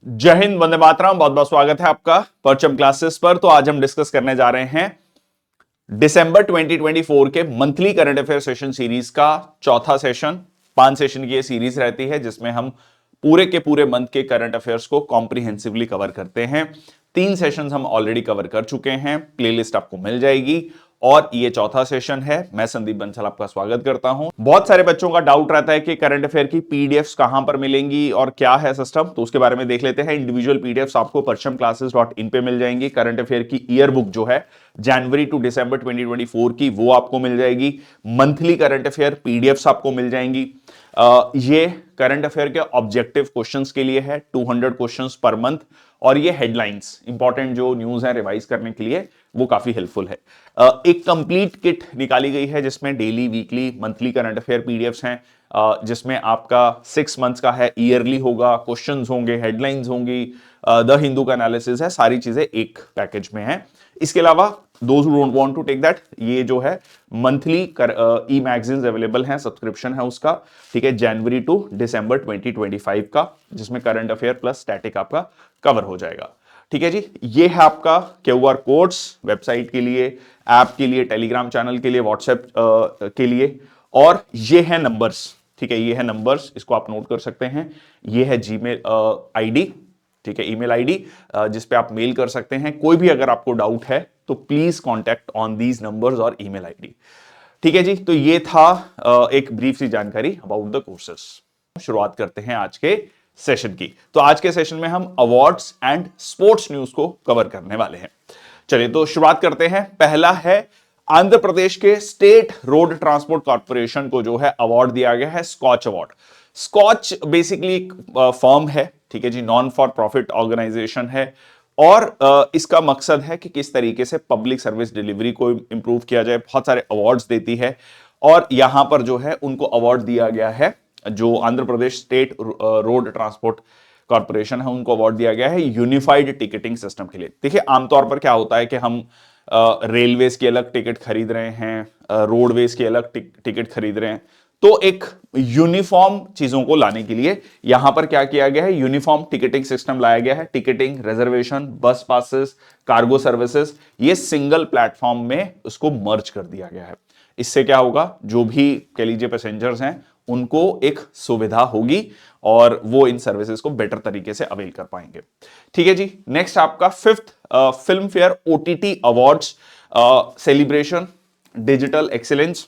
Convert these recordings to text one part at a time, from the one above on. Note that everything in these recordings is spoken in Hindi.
जय हिंद, वंदे मातरम। बहुत बहुत स्वागत है आपका परचम क्लासेस पर। तो आज हम डिस्कस करने जा रहे हैं दिसंबर 2024 के monthly current affair session series का चौथा सेशन। 5 सेशन की ये सीरीज रहती है जिसमें हम पूरे के पूरे मंथ के करंट अफेयर्स को कॉम्प्रिहेंसिवली कवर करते हैं। 3 सेशंस हम ऑलरेडी कवर कर चुके हैं, प्लेलिस्ट आपको मिल जाएगी और ये चौथा सेशन है। मैं संदीप बंसल आपका स्वागत करता हूं। बहुत सारे बच्चों का डाउट रहता है कि करंट अफेयर की पीडीएफ्स कहां पर मिलेंगी और क्या है सिस्टम, तो उसके बारे में देख लेते हैं। इंडिविजुअल पीडीएफ्स आपको परचमक्लासेस.in पे मिल जाएंगी। करंट अफेयर की ईयर बुक जो है जनवरी टू दिसंबर 2024 की, वो आपको मिल जाएगी। मंथली करंट अफेयर पीडीएफ्स आपको मिल जाएंगी। ये करंट अफेयर के ऑब्जेक्टिव क्वेश्चंस के लिए है, 200 क्वेश्चंस पर मंथ। और ये हेडलाइंस, इंपॉर्टेंट जो न्यूज है रिवाइज करने के लिए, वो काफी हेल्पफुल है। एक कंप्लीट किट निकाली गई है जिसमें daily, weekly, monthly current affair PDFs हैं, जिसमें आपका 6 मंथ्स का है, ईयरली होगा, क्वेश्चंस होंगे, हेडलाइंस होंगी, द हिंदू का एनालिसिस है, सारी चीजें एक पैकेज में है। इसके अलावा those who don't want to take that, ये जो है मंथली ई मैगजीन्स अवेलेबल हैं, सब्सक्रिप्शन है उसका, ठीक है, जनवरी टू दिसंबर 2025 का, जिसमें करंट अफेयर प्लस स्टैटिक आपका कवर हो जाएगा। ठीक है जी, ये है आपका क्यूआर कोड्स वेबसाइट के लिए, ऐप के लिए, टेलीग्राम चैनल के लिए, व्हाट्सएप के लिए, और ये है नंबर्स। ठीक है, ये है नंबर्स, इसको आप नोट कर सकते हैं। ये है जीमेल आईडी, ठीक है, ईमेल आईडी जिस पे आप मेल कर सकते हैं। कोई भी अगर आपको डाउट है तो please contact on these numbers और ईमेल आईडी। ठीक है जी, तो ये था एक ब्रीफ सी जानकारी अबाउट द कोर्सेस। शुरुआत करते हैं आज के सेशन की। तो आज के सेशन में हम अवार्ड्स एंड स्पोर्ट्स न्यूज को कवर करने वाले हैं। चलिए तो शुरुआत करते हैं। पहला है आंध्र प्रदेश के स्टेट रोड ट्रांसपोर्ट कॉर्पोरेशन को जो है अवार्ड दिया गया है, स्कॉच अवार्ड। स्कॉच बेसिकली एक फर्म है, ठीक है जी, नॉन फॉर प्रॉफिट ऑर्गेनाइजेशन है, और इसका मकसद है कि किस तरीके से पब्लिक सर्विस डिलीवरी को इंप्रूव किया जाए। बहुत सारे अवार्ड्स देती है और यहां पर जो है उनको अवार्ड दिया गया है, जो Andhra Pradesh state road transport corporation है, उनको अवार्ड दिया गया है यूनिफाइड टिकटिंग सिस्टम के लिए। देखिए, आमतौर पर क्या होता है कि हम रेलवेज की अलग टिकट खरीद रहे हैं, रोडवेज की अलग टिकट खरीद रहे हैं, तो एक यूनिफॉर्म चीजों को लाने के लिए यहां पर क्या किया गया है, यूनिफॉर्म टिकटिंग सिस्टम लाया गया है। टिकटिंग, रिजर्वेशन, बस पासेस, कार्गो सर्विसेज, ये सिंगल प्लेटफॉर्म में उसको मर्ज कर दिया गया है। इससे क्या होगा, जो भी कह लीजिए पैसेंजर्स हैं उनको एक सुविधा होगी और वो इन सर्विसेज को बेटर तरीके से अवेल कर पाएंगे। ठीक है जी, नेक्स्ट आपका 5th film fair OTT awards celebration digital excellence.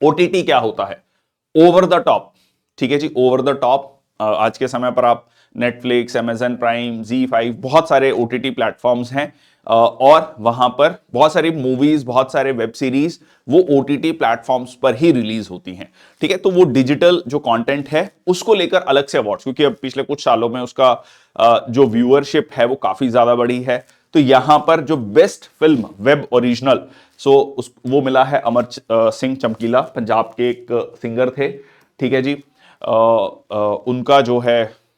OTT क्या होता है? Over the top. ठीक है जी, ओवर द टॉप। आज के समय पर आप नेटफ्लिक्स, अमेजन प्राइम, Z5, बहुत सारे ओटीटी प्लेटफॉर्म्स हैं, और वहां पर बहुत सारी मूवीज, बहुत सारे वेब सीरीज वो ओटीटी प्लेटफॉर्म्स पर ही रिलीज होती हैं। ठीक है, तो वो डिजिटल जो कंटेंट है उसको लेकर अलग से अवार्ड्स, क्योंकि अब पिछले कुछ सालों में उसका जो व्यूअरशिप है वो काफी ज्यादा बढ़ी है। तो यहां पर जो बेस्ट फिल्म वेब ओरिजिनल, वो मिला है अमर सिंह चमकीला, पंजाब के एक सिंगर थे। ठीक है जी, उनका जो है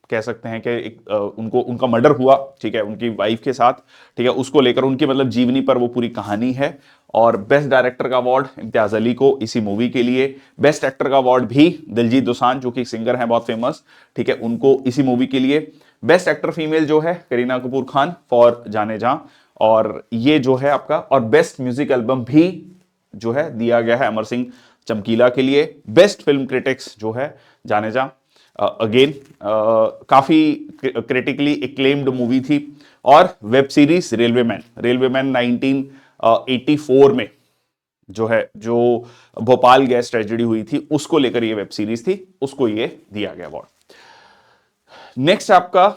कह सकते हैं कि उनका मर्डर हुआ, ठीक है, उनकी वाइफ के साथ। ठीक है, उसको लेकर उनकी मतलब जीवनी पर वो पूरी कहानी है। और बेस्ट डायरेक्टर का अवार्ड इम्तियाज अली को इसी मूवी के लिए। बेस्ट एक्टर का अवार्ड भी दिलजीत दोसांझ, जो कि सिंगर हैं बहुत फेमस, ठीक है, उनको इसी मूवी के लिए। बेस्ट एक्टर फीमेल जो है करीना कपूर खान फॉर जाने जा, और ये जो है आपका, और बेस्ट म्यूजिक एल्बम भी जो है दिया गया है अमर सिंह चमकीला के लिए। बेस्ट फिल्म क्रिटिक्स जो है जाने जा, अगेन काफी क्रिटिकली एक्लेम्ड मूवी थी। और वेब सीरीज रेलवेमैन 1984 में जो है, जो भोपाल गैस ट्रेजेडी हुई थी उसको लेकर ये वेब सीरीज थी, उसको ये दिया गया अवार्ड। नेक्स्ट आपका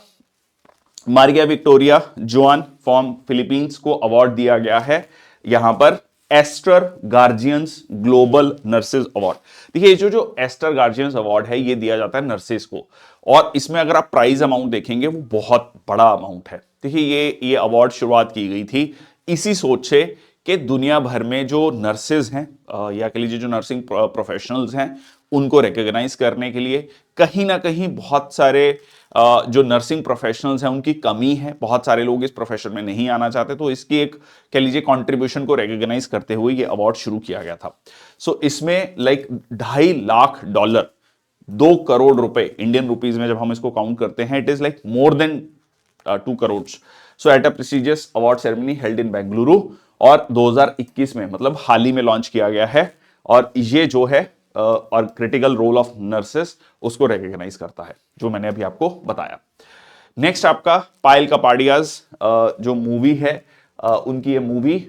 Maria Victoria Joan from Philippines को अवार्ड दिया गया है यहां पर Aster guardians global nurses award. देखिए, जो एस्टर गार्जियंस अवार्ड है ये दिया जाता है नर्सेज को, और इसमें अगर आप प्राइज अमाउंट देखेंगे वो बहुत बड़ा अमाउंट है। देखिए, ये अवार्ड शुरुआत की गई थी इसी सोच से कि दुनिया भर में जो नर्सेज हैं, या कह लीजिए जो नर्सिंग प्रोफेशनल्स हैं, उनको रिकॉग्नाइज करने के लिए कहीं ना कहीं बहुत सारे जो नर्सिंग प्रोफेशनल्स हैं उनकी कमी है, बहुत सारे लोग इस प्रोफेशन में नहीं आना चाहते, तो इसकी एक कह लीजिए कंट्रीब्यूशन को रिकॉग्नाइज करते हुए ये अवार्ड शुरू किया गया था। सो इसमें लाइक $2.5 लाख 2 करोड़ रुपए इंडियन रुपीज में जब हम इसको काउंट करते हैं, it is like more than 2 crore. So at a prestigious award ceremony held in Bengaluru, और 2021 में मतलब हाल ही में लॉन्च किया गया है, और ये जो है और क्रिटिकल रोल ऑफ नर्सेस उसको रिकॉग्नाइज करता है, जो मैंने अभी आपको बताया। नेक्स्ट आपका पायल कपाडियाज जो मूवी है, उनकी ये movie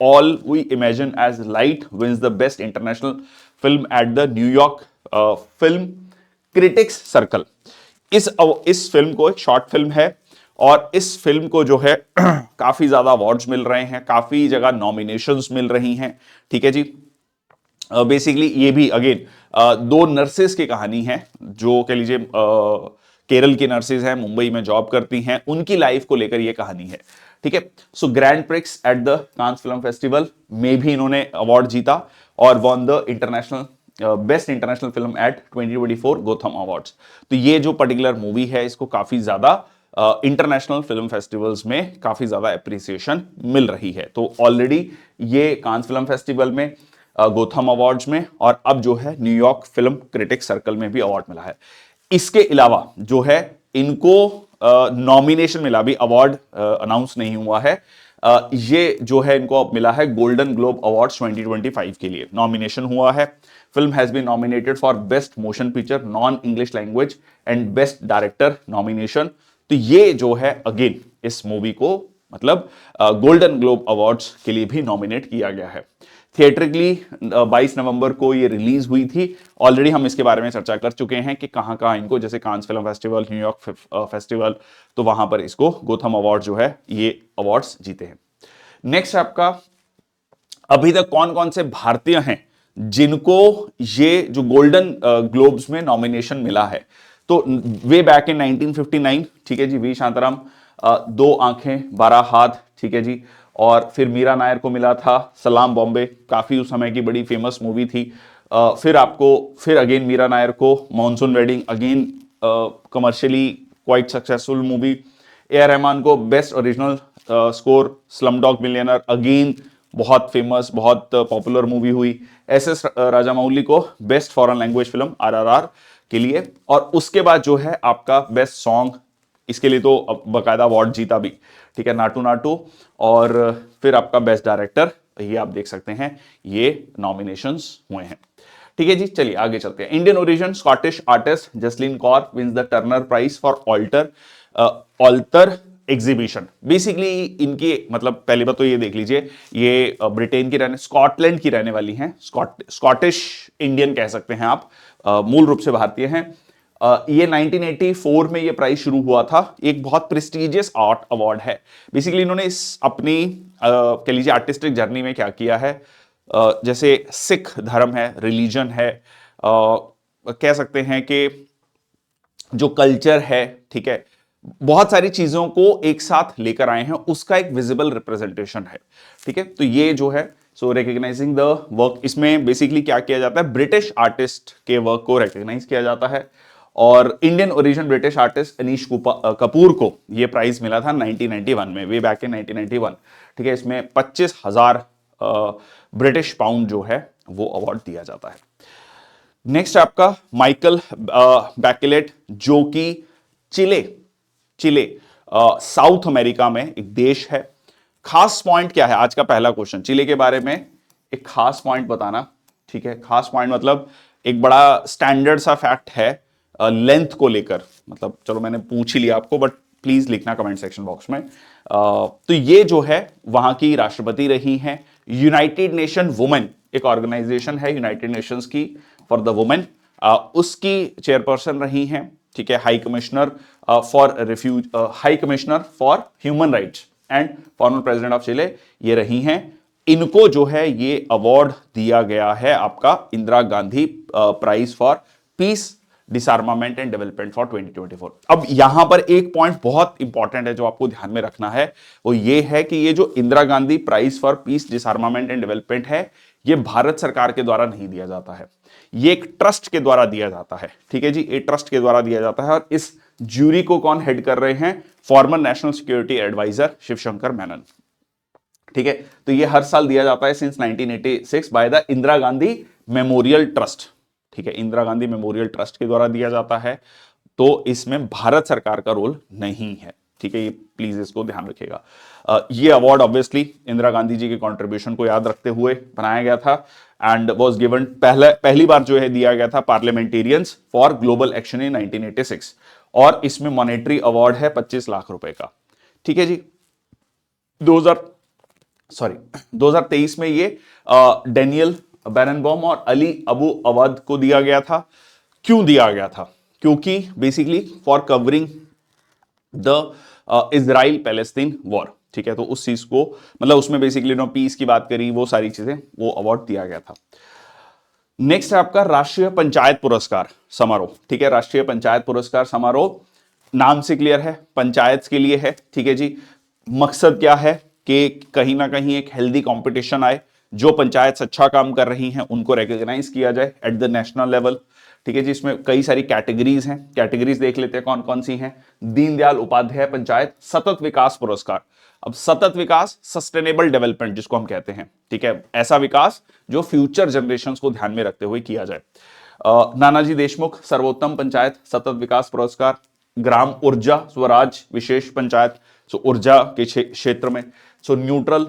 all we imagine as light wins the best international film at the New York film critics circle. इस फिल्म को एक शॉर्ट फिल्म है, और इस फिल्म को जो है काफी ज्यादा अवार्ड्स मिल रहे हैं, काफी जगह नॉमिनेशंस मिल रही हैं, ठीक है जी। बेसिकली ये भी अगेन 2 नर्सेस की कहानी है, जो कह लीजिए केरल की नर्सेज हैं, मुंबई में जॉब करती हैं, उनकी लाइफ को लेकर ये कहानी है, ठीक है। सो grand prix at the Cannes film festival में भी इन्होंने अवार्ड जीता, और won the international best international film eight 2024 Gotham awards. तो ये जो पर्टिकुलर मूवी है, इसको काफी ज्यादा इंटरनेशनल फिल्म फेस्टिवल्स में काफी ज्यादा एप्रिसिएशन मिल रही है। तो ऑलरेडी ये कांस फिल्म फेस्टिवल में, गोथम अवार्ड्स में, और अब जो है न्यूयॉर्क फिल्म क्रिटिक्स सर्कल में भी अवार्ड मिला है। इसके अलावा जो है इनको नॉमिनेशन मिला, भी अवार्ड अनाउंस नहीं हुआ है, ये जो है इनको अब मिला है गोल्डन ग्लोब अवार्ड्स 2025 के लिए नॉमिनेशन हुआ है। Film has been nominated for best motion picture non English language and best director nomination. तो ये जो है अगेन इस मूवी को मतलब गोल्डन ग्लोब अवार्ड्स के लिए भी नॉमिनेट किया गया है। थिएट्रिकली 22 नवंबर को ये रिलीज हुई थी। ऑलरेडी हम इसके बारे में चर्चा कर चुके हैं कि कहां कहां इनको, जैसे Cannes film festival, New York festival, तो वहां पर इसको गोथम अवार्ड जो है ये अवार्ड्स जीते हैं। नेक्स्ट आपका, अभी तक कौन कौन से भारतीय हैं जिनको ये जो गोल्डन ग्लोब्स में नॉमिनेशन मिला है। तो वे बैक इन 1959, ठीक है जी, वी शांताराम 2 आंखें 12 हाथ, ठीक है जी। और फिर मीरा नायर को मिला था सलाम बॉम्बे, काफी उस समय की बड़ी फेमस मूवी थी। फिर अगेन मीरा नायर को Monsoon Wedding, again commercially quite successful movie. A R Rahman को best original score Slumdog Millionaire, again बहुत फेमस, बहुत पॉपुलर मूवी हुई। एस एस राजामौली को best foreign language film RRR के लिए, और उसके बाद जो है आपका बेस्ट सॉन्ग, इसके लिए तो बकायदा अवार्ड जीता भी, ठीक है, नाटू नाटू। और फिर आपका बेस्ट डायरेक्टर, ये आप देख सकते हैं ये नॉमिनेशंस हुए हैं, ठीक है जी। चलिए आगे चलते हैं। Indian origin Scottish artist Jasleen Kaur wins the Turner prize for alter exhibition. Basically इनकी मतलब पहली बात तो ये देख लीजिए, ये ब्रिटेन की रहने, स्कॉटलैंड की रहने वाली हैं, स्कॉटिश इंडियन कह सकते हैं आप, मूल रूप से भारतीय हैं। ये 1984 में ये प्राइज शुरू हुआ था, एक बहुत प्रेस्टिजियस आर्ट अवार्ड है। बेसिकली इन्होंने इस अपनी कह लीजिए आर्टिस्टिक जर्नी में क्या किया है, जैसे सिख धर्म है, रिलीजन है, कह सकते हैं कि जो कल्चर है, ठीक है, बहुत सारी चीजों को एक साथ लेकर आए हैं, उसका एक विजिबल रिप्रेजेंटेशन है, ठीक है। तो ये जो है सो रिकॉग्नाइजिंग द वर्क, इसमें बेसिकली क्या किया जाता है, ब्रिटिश आर्टिस्ट के वर्क को रिकॉग्नाइज किया जाता है। और Indian origin British artist Anish Kapoor को ये प्राइज मिला था 1991 में, वे बैक इन 1991, ठीक है। इसमें 25,000 ब्रिटिश पाउंड जो है वो अवार्ड दिया जाता है। नेक्स्ट आपका माइकल बैकेलेट, जो कि चिले साउथ अमेरिका में एक देश है। खास पॉइंट क्या है, आज का पहला क्वेश्चन, चिले के बारे में एक खास पॉइंट बताना, ठीक है। खास पॉइंट मतलब एक बड़ा स्टैंडर्ड सा फैक्ट है लेंथ को लेकर, मतलब चलो मैंने पूछ ही लिया आपको, बट प्लीज लिखना कमेंट सेक्शन बॉक्स में। तो ये जो है वहां की राष्ट्रपति रही हैं, यूनाइटेड नेशन वुमेन एक ऑर्गेनाइजेशन है यूनाइटेड नेशंस की फॉर द वुमेन, उसकी चेयरपर्सन रही हैं, ठीक है। High commissioner high commissioner for human rights and former president of Chile ये रही हैं। इनको जो है ये अवार्ड दिया गया है आपका Indira Gandhi prize for peace disarmament and development for 2024। अब यहां पर एक पॉइंट बहुत इंपॉर्टेंट है जो आपको ध्यान में रखना है, वो ये है कि ये जो Indira Gandhi prize for peace disarmament and development है, ये भारत सरकार के द्वारा नहीं दिया जाता है, ये एक ट्रस्ट के द्वारा दिया जाता है, ठीक है जी। एक ट्रस्ट के द्वारा दिया जाता है, और इस ज्यूरी को कौन हेड कर रहे हैं, former national security adviser Shivshankar Menon, ठीक है। तो ये हर साल दिया जाता है since 1986 by the Indira Gandhi memorial trust, ठीक है, इंदिरा गांधी मेमोरियल ट्रस्ट के द्वारा दिया जाता है, तो इसमें भारत सरकार का रोल नहीं है। ठीक है, ये प्लीज इसको ध्यान रखिएगा। ये अवार्ड ऑब्वियसली इंदिरा गांधी जी के कंट्रीब्यूशन को याद रखते हुए बनाया गया था एंड वाज गिवन, पहली बार जो है दिया गया था parliamentarians for global action in 1986, और इसमें मॉनेटरी अवार्ड है 25 लाख रुपए का। ठीक है जी। 2023 में ये डेनियल बैरनबॉम और अली अबू अवध को दिया गया था। क्यों दिया गया था? क्योंकि basically for covering the Israel Palestine war. ठीक है, तो उस चीज को मतलब उसमें बेसिकली पीस की बात करी, वो सारी चीजें, वो अवार्ड दिया गया था। नेक्स्ट है आपका राष्ट्रीय पंचायत पुरस्कार समारोह। ठीक है, राष्ट्रीय पंचायत पुरस्कार समारोह नाम से क्लियर है, पंचायत के लिए है। ठीक है जी। मकसद क्या है कि कहीं ना कहीं एक हेल्दी कंपटीशन आए, जो पंचायत अच्छा काम कर रही हैं उनको रिकॉग्नाइज किया जाए एट द नेशनल लेवल। ठीक है जी। इसमें कई सारी कैटेगरीज हैं, कैटेगरीज देख लेते हैं कौन कौन सी हैं। दीनदयाल उपाध्याय पंचायत सतत विकास पुरस्कार। अब सतत विकास, सस्टेनेबल डेवलपमेंट जिसको हम कहते हैं, ठीक है, ऐसा विकास जो फ्यूचर जनरेशंस को ध्यान में रखते हुए किया जाए। नानाजी देशमुख सर्वोत्तम पंचायत सतत विकास पुरस्कार। ग्राम ऊर्जा स्वराज विशेष पंचायत, सो ऊर्जा के क्षेत्र में, सो न्यूट्रल,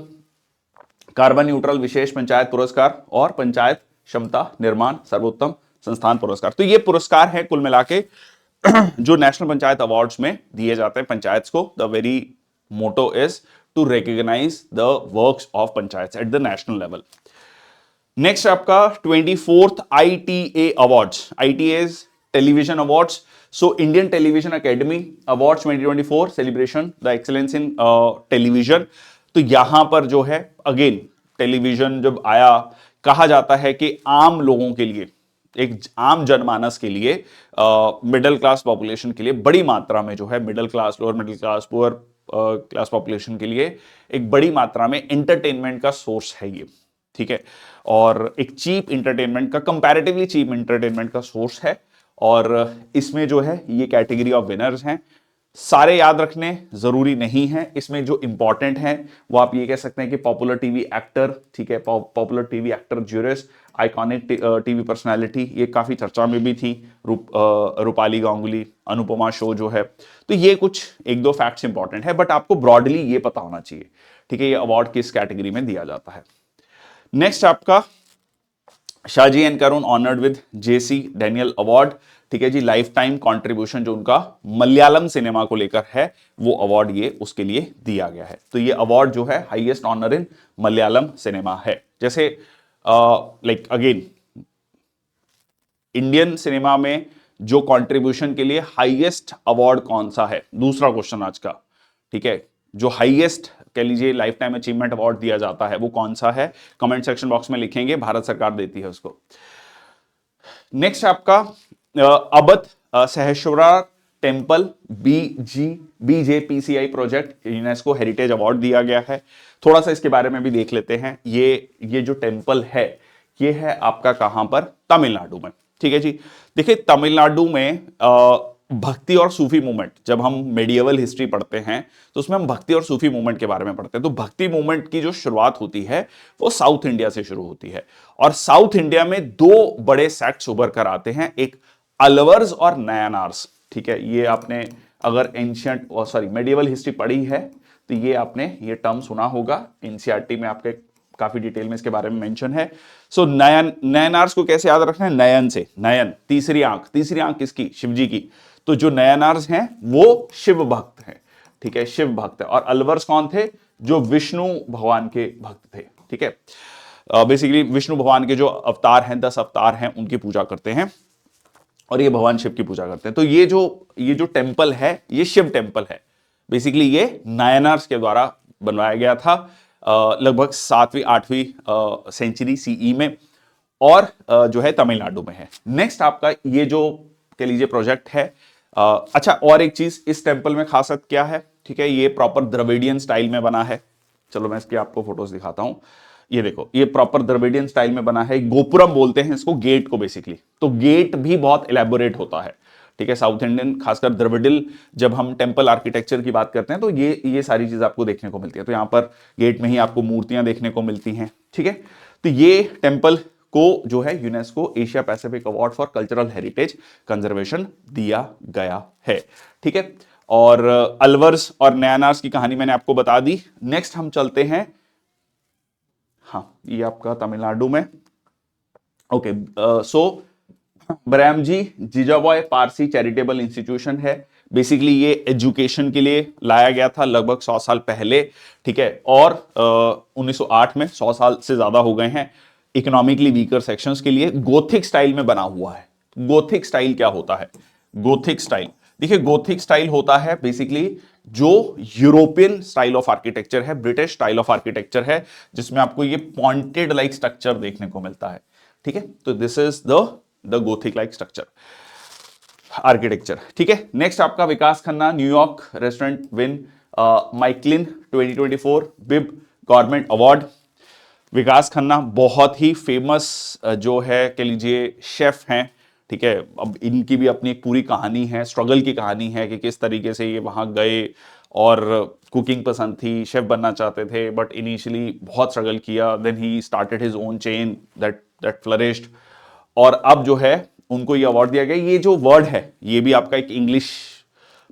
कार्बन न्यूट्रल विशेष पंचायत पुरस्कार, और पंचायत क्षमता निर्माण सर्वोत्तम संस्थान पुरस्कार। तो ये पुरस्कार है कुल मिला के जो नेशनल पंचायत अवार्ड्स में दिए जाते हैं पंचायत को। The very motto is to recognise the works of panchayat at the national level. Next आपका 24th ITA awards, ITAs television awards. So Indian television academy awards 2024 celebration the excellence in television. तो यहां पर जो है अगेन टेलीविजन जब आया, कहा जाता है कि आम लोगों के लिए, एक आम जनमानस के लिए, मिडिल क्लास पॉपुलेशन के लिए बड़ी मात्रा में जो है, middle class, lower middle class, poor class population के लिए एक बड़ी मात्रा में एंटरटेनमेंट का सोर्स है ये। ठीक है, और एक चीप इंटरटेनमेंट का, कंपैरेटिवली चीप इंटरटेनमेंट का सोर्स है। और इसमें जो है ये कैटेगरी ऑफ विनर्स हैं। सारे याद रखने जरूरी नहीं है, इसमें जो इंपॉर्टेंट है वो आप ये कह सकते हैं कि पॉपुलर टीवी एक्टर, ठीक है, popular TV actor juris, iconic TV personality, ये काफी चर्चा में भी थी, रूपाली गांगुली, अनुपमा शो जो है। तो ये कुछ एक दो फैक्ट्स इंपॉर्टेंट है, बट आपको ब्रॉडली ये पता होना चाहिए। ठीक है, ये अवार्ड किस कैटेगरी में दिया जाता है। नेक्स्ट आपका Shaji and Karun honoured with JC Daniel award. ठीक है जी, लाइफ टाइम कॉन्ट्रीब्यूशन जो उनका मलयालम सिनेमा को लेकर है, वो अवार्ड ये उसके लिए दिया गया है। तो ये अवार्ड जो है हाईएस्ट ऑनर इन मलयालम सिनेमा है। जैसे लाइक अगेन इंडियन सिनेमा में जो कंट्रीब्यूशन के लिए हाईएस्ट अवार्ड कौन सा है, दूसरा क्वेश्चन आज का। ठीक है, जो हाईएस्ट कह लीजिए लाइफ टाइम अचीवमेंट अवार्ड दिया जाता है वो कौन सा है, कमेंट सेक्शन बॉक्स में लिखेंगे, भारत सरकार देती है उसको। नेक्स्ट आपका अबध सहस्त्रवार temple BJPCI project UNESCO heritage award दिया गया है। थोड़ा सा इसके बारे में भी देख लेते हैं। ये जो टेम्पल है ये है आपका कहां पर, तमिलनाडु में। ठीक है जी, देखिए तमिलनाडु में भक्ति और सूफी मूवमेंट, जब हम मेडिएवल हिस्ट्री पढ़ते हैं तो उसमें हम भक्ति और सूफी मूवमेंट के बारे में पढ़ते हैं। तो भक्ति मूवमेंट की जो शुरुआत होती है वो साउथ इंडिया से शुरू होती है, और साउथ इंडिया में दो बड़े सेक्ट्स उभर कर आते हैं, एक अलवर्स और नयनार्स। ठीक है, ये आपने अगर एंशियंट मेडिएवल हिस्ट्री पढ़ी है तो ये आपने ये टर्म सुना होगा, एनसीईआरटी में आपके काफी डिटेल में इसके बारे में मेंशन है। सो नयनार्स को कैसे याद रखना है, नयन से, नयन तीसरी आंख किसकी, शिवजी की। तो जो नयनार्स हैं वो शिव भक्त हैं। ठीक है, शिव भक्त है। और अलवर्स कौन थे, जो विष्णु भगवान के भक्त थे। ठीक है, बेसिकली विष्णु भगवान के जो अवतार हैं, 10 अवतार हैं, उनकी पूजा करते हैं, और ये भगवान शिव की पूजा करते हैं। तो ये जो टेम्पल है ये शिव टेम्पल है। बेसिकली ये नायनार्स के द्वारा बनवाया गया था लगभग 7वीं 8वीं सेंचुरी CE में, और जो है तमिलनाडु में है। नेक्स्ट आपका ये जो कह लीजिए प्रोजेक्ट है। अच्छा, और एक चीज इस टेम्पल में खासियत क्या है, ठीक है, ये प्रॉपर द्रविडियन स्टाइल में बना है। चलो मैं इसकी आपको फोटोज दिखाता हूं। ये देखो, ये प्रॉपर द्रविडियन स्टाइल में बना है। गोपुरम बोलते हैं इसको, गेट को बेसिकली। तो गेट भी बहुत एलैबोरेट होता है। ठीक है, साउथ इंडियन खासकर द्रविडिल जब हम टेम्पल आर्किटेक्चर की बात करते हैं तो ये सारी चीज आपको देखने को मिलती है। तो यहाँ पर गेट में ही आपको मूर्तियां देखने को मिलती हैं। ठीक है, तो ये टेम्पल को जो है UNESCO Asia Pacific award for cultural heritage conservation दिया गया है। ठीक है, और अलवर्स और नयानार्स की कहानी मैंने आपको बता दी। नेक्स्ट हम चलते हैं, हाँ ये आपका तमिलनाडु में। ओके, सो ब्रैमजी जीजाबॉय पारसी चैरिटेबल इंस्टीट्यूशन है। बेसिकली ये एजुकेशन के लिए लाया गया था लगभग 100 साल पहले। ठीक है, और 1908 में, 100 साल से ज्यादा हो गए हैं। इकोनॉमिकली वीकर सेक्शंस के लिए गोथिक स्टाइल में बना हुआ है। गोथिक स्टाइल क्या होता है? गोथिक स्टाइल, देखिए गोथिक स्टाइल होता है बेसिकली जो यूरोपियन स्टाइल ऑफ आर्किटेक्चर है, ब्रिटिश स्टाइल ऑफ आर्किटेक्चर है, जिसमें आपको ये पॉइंटेड लाइक स्ट्रक्चर देखने को मिलता है। ठीक है, तो this is the Gothic like structure architecture. ठीक है, नेक्स्ट आपका विकास खन्ना, न्यूयॉर्क रेस्टोरेंट विन माइकलिन 2024 बिब गवर्नमेंट अवार्ड। विकास खन्ना बहुत ही फेमस जो है कह लीजिए शेफ हैं। ठीक है, अब इनकी भी अपनी एक पूरी कहानी है, स्ट्रगल की कहानी है कि किस तरीके से ये वहां गए और कुकिंग पसंद थी, शेफ बनना चाहते थे, बट इनिशियली बहुत स्ट्रगल किया, then he started his own chain that flourished, और अब जो है उनको ये अवार्ड दिया गया। ये जो वर्ड है ये भी आपका एक इंग्लिश,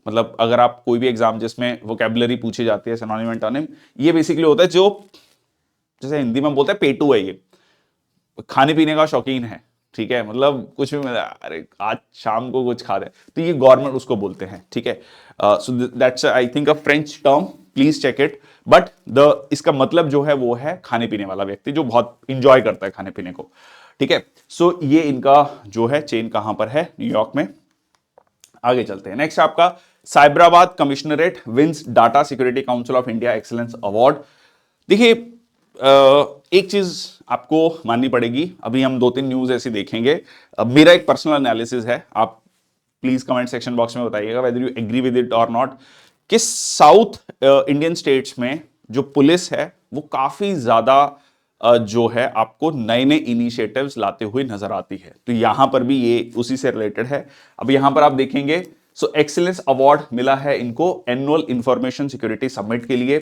मतलब अगर आप कोई भी एग्जाम जिसमें वोकैबुलरी पूछी जाती है, सिनोनिम एंटोनिम, ये बेसिकली होता है जो जैसे हिंदी में बोलते हैं पेटू है, ये खाने पीने का शौकीन है। ठीक है, मतलब कुछ भी मिला, अरे आज शाम को कुछ खा रहे, तो ये गवर्नमेंट उसको बोलते हैं। ठीक है, so that's I think a French term, please check it, but इसका मतलब जो है वो है खाने पीने वाला व्यक्ति जो बहुत इंजॉय करता है खाने पीने को। ठीक है, सो ये इनका जो है चेन कहां पर है? न्यूयॉर्क में। आगे चलते हैं, नेक्स्ट आपका Cyberabad commissionerate wins data security council of India excellence award. देखिए एक चीज आपको माननी पड़ेगी, अभी हम 2-3 न्यूज ऐसी देखेंगे। मेरा एक पर्सनल एनालिसिस है, आप प्लीज कमेंट सेक्शन बॉक्स में बताइएगा whether you agree with it और नॉट, कि साउथ इंडियन स्टेट्स में जो पुलिस है वो काफी ज्यादा जो है आपको नए नए इनिशिएटिव्स लाते हुए नजर आती है। तो यहां पर भी ये उसी से रिलेटेड है। अब यहां पर आप देखेंगे, सो एक्सीलेंस अवार्ड मिला है इनको एनुअल इंफॉर्मेशन सिक्योरिटी समिट के लिए,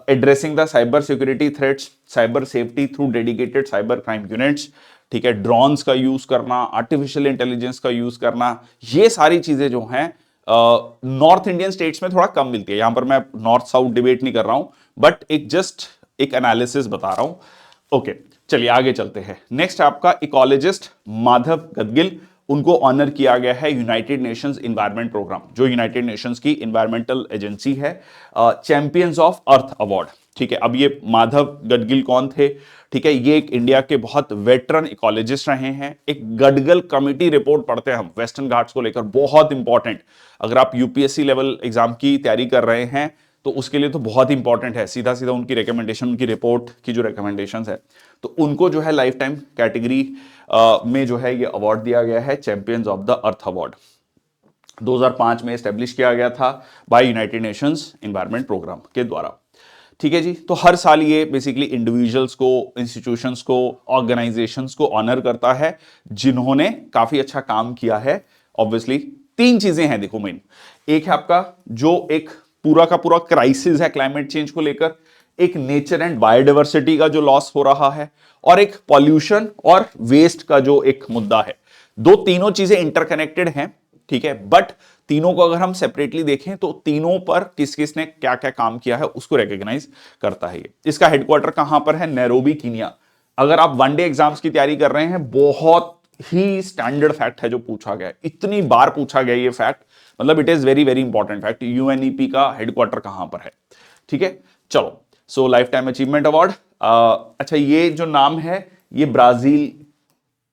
addressing the cyber security threats, cyber safety through dedicated cyber crime units. ठीक है, ड्रोन्स का यूज करना, आर्टिफिशियल इंटेलिजेंस का यूज करना, ये सारी चीजें जो हैं नॉर्थ इंडियन स्टेट्स में थोड़ा कम मिलती है। यहां पर मैं नॉर्थ साउथ डिबेट नहीं कर रहा हूं, बट एक जस्ट एक एनालिसिस बता रहा हूं। ओके, चलिए आगे चलते हैं। नेक्स्ट आपका इकोलॉजिस्ट माधव गदगिल, उनको ऑनर किया गया है यूनाइटेड नेशंस एनवायरनमेंट प्रोग्राम, जो यूनाइटेड नेशंस की एनवायरमेंटल एजेंसी है, चैंपियंस ऑफ अर्थ अवार्ड। ठीक है, अब ये माधव गडगिल कौन थे? ठीक है, ये एक इंडिया के बहुत वेटरन इकोलॉजिस्ट रहे हैं। एक गडगल कमिटी रिपोर्ट पढ़ते हैं हम वेस्टर्न घाट्स को लेकर, बहुत इंपॉर्टेंट। अगर आप यूपीएससी लेवल एग्जाम की तैयारी कर रहे हैं तो उसके लिए तो बहुत इंपॉर्टेंट है। सीधा सीधा उनकी रिकमेंडेशन, उनकी रिपोर्ट की जो रिकमेंडेशंस है, तो उनको जो है लाइफ टाइम कैटेगरी में जो है ये अवार्ड दिया गया है, champions of the earth award. 2005 में एस्टेब्लिश किया गया था by United Nations environment programme के द्वारा। ठीक है जी, तो हर साल ये बेसिकली इंडिविजुअल्स को, इंस्टीट्यूशंस को, ऑर्गेनाइजेशंस को ऑनर करता है जिन्होंने काफी अच्छा काम किया है। ऑब्वियसली 3 चीजें हैं, देखो मेन, एक है आपका जो एक पूरा का पूरा क्राइसिस है क्लाइमेट चेंज को लेकर, एक नेचर एंड बायोडाइवर्सिटी का जो लॉस हो रहा है, और एक पॉल्यूशन और वेस्ट का जो एक मुद्दा है। तीनों चीजें इंटरकनेक्टेड हैं। ठीक है, बट तीनों को अगर हम सेपरेटली देखें तो तीनों पर किस किस ने क्या क्या काम किया है उसको रिकॉग्नाइज करता है। इसका हेडक्वार्टर कहां पर है? Nairobi, Kenya. अगर आप वनडे एग्जाम्स की तैयारी कर रहे हैं, बहुत ही स्टैंडर्ड फैक्ट है जो पूछा गया है, इतनी बार पूछा गया ये फैक्ट, मतलब it is very very important fact. UNEP का हेडक्वार्टर कहां पर है? ठीक है, चलो, so life time achievement award. अच्छा, ये जो नाम है ये ब्राजील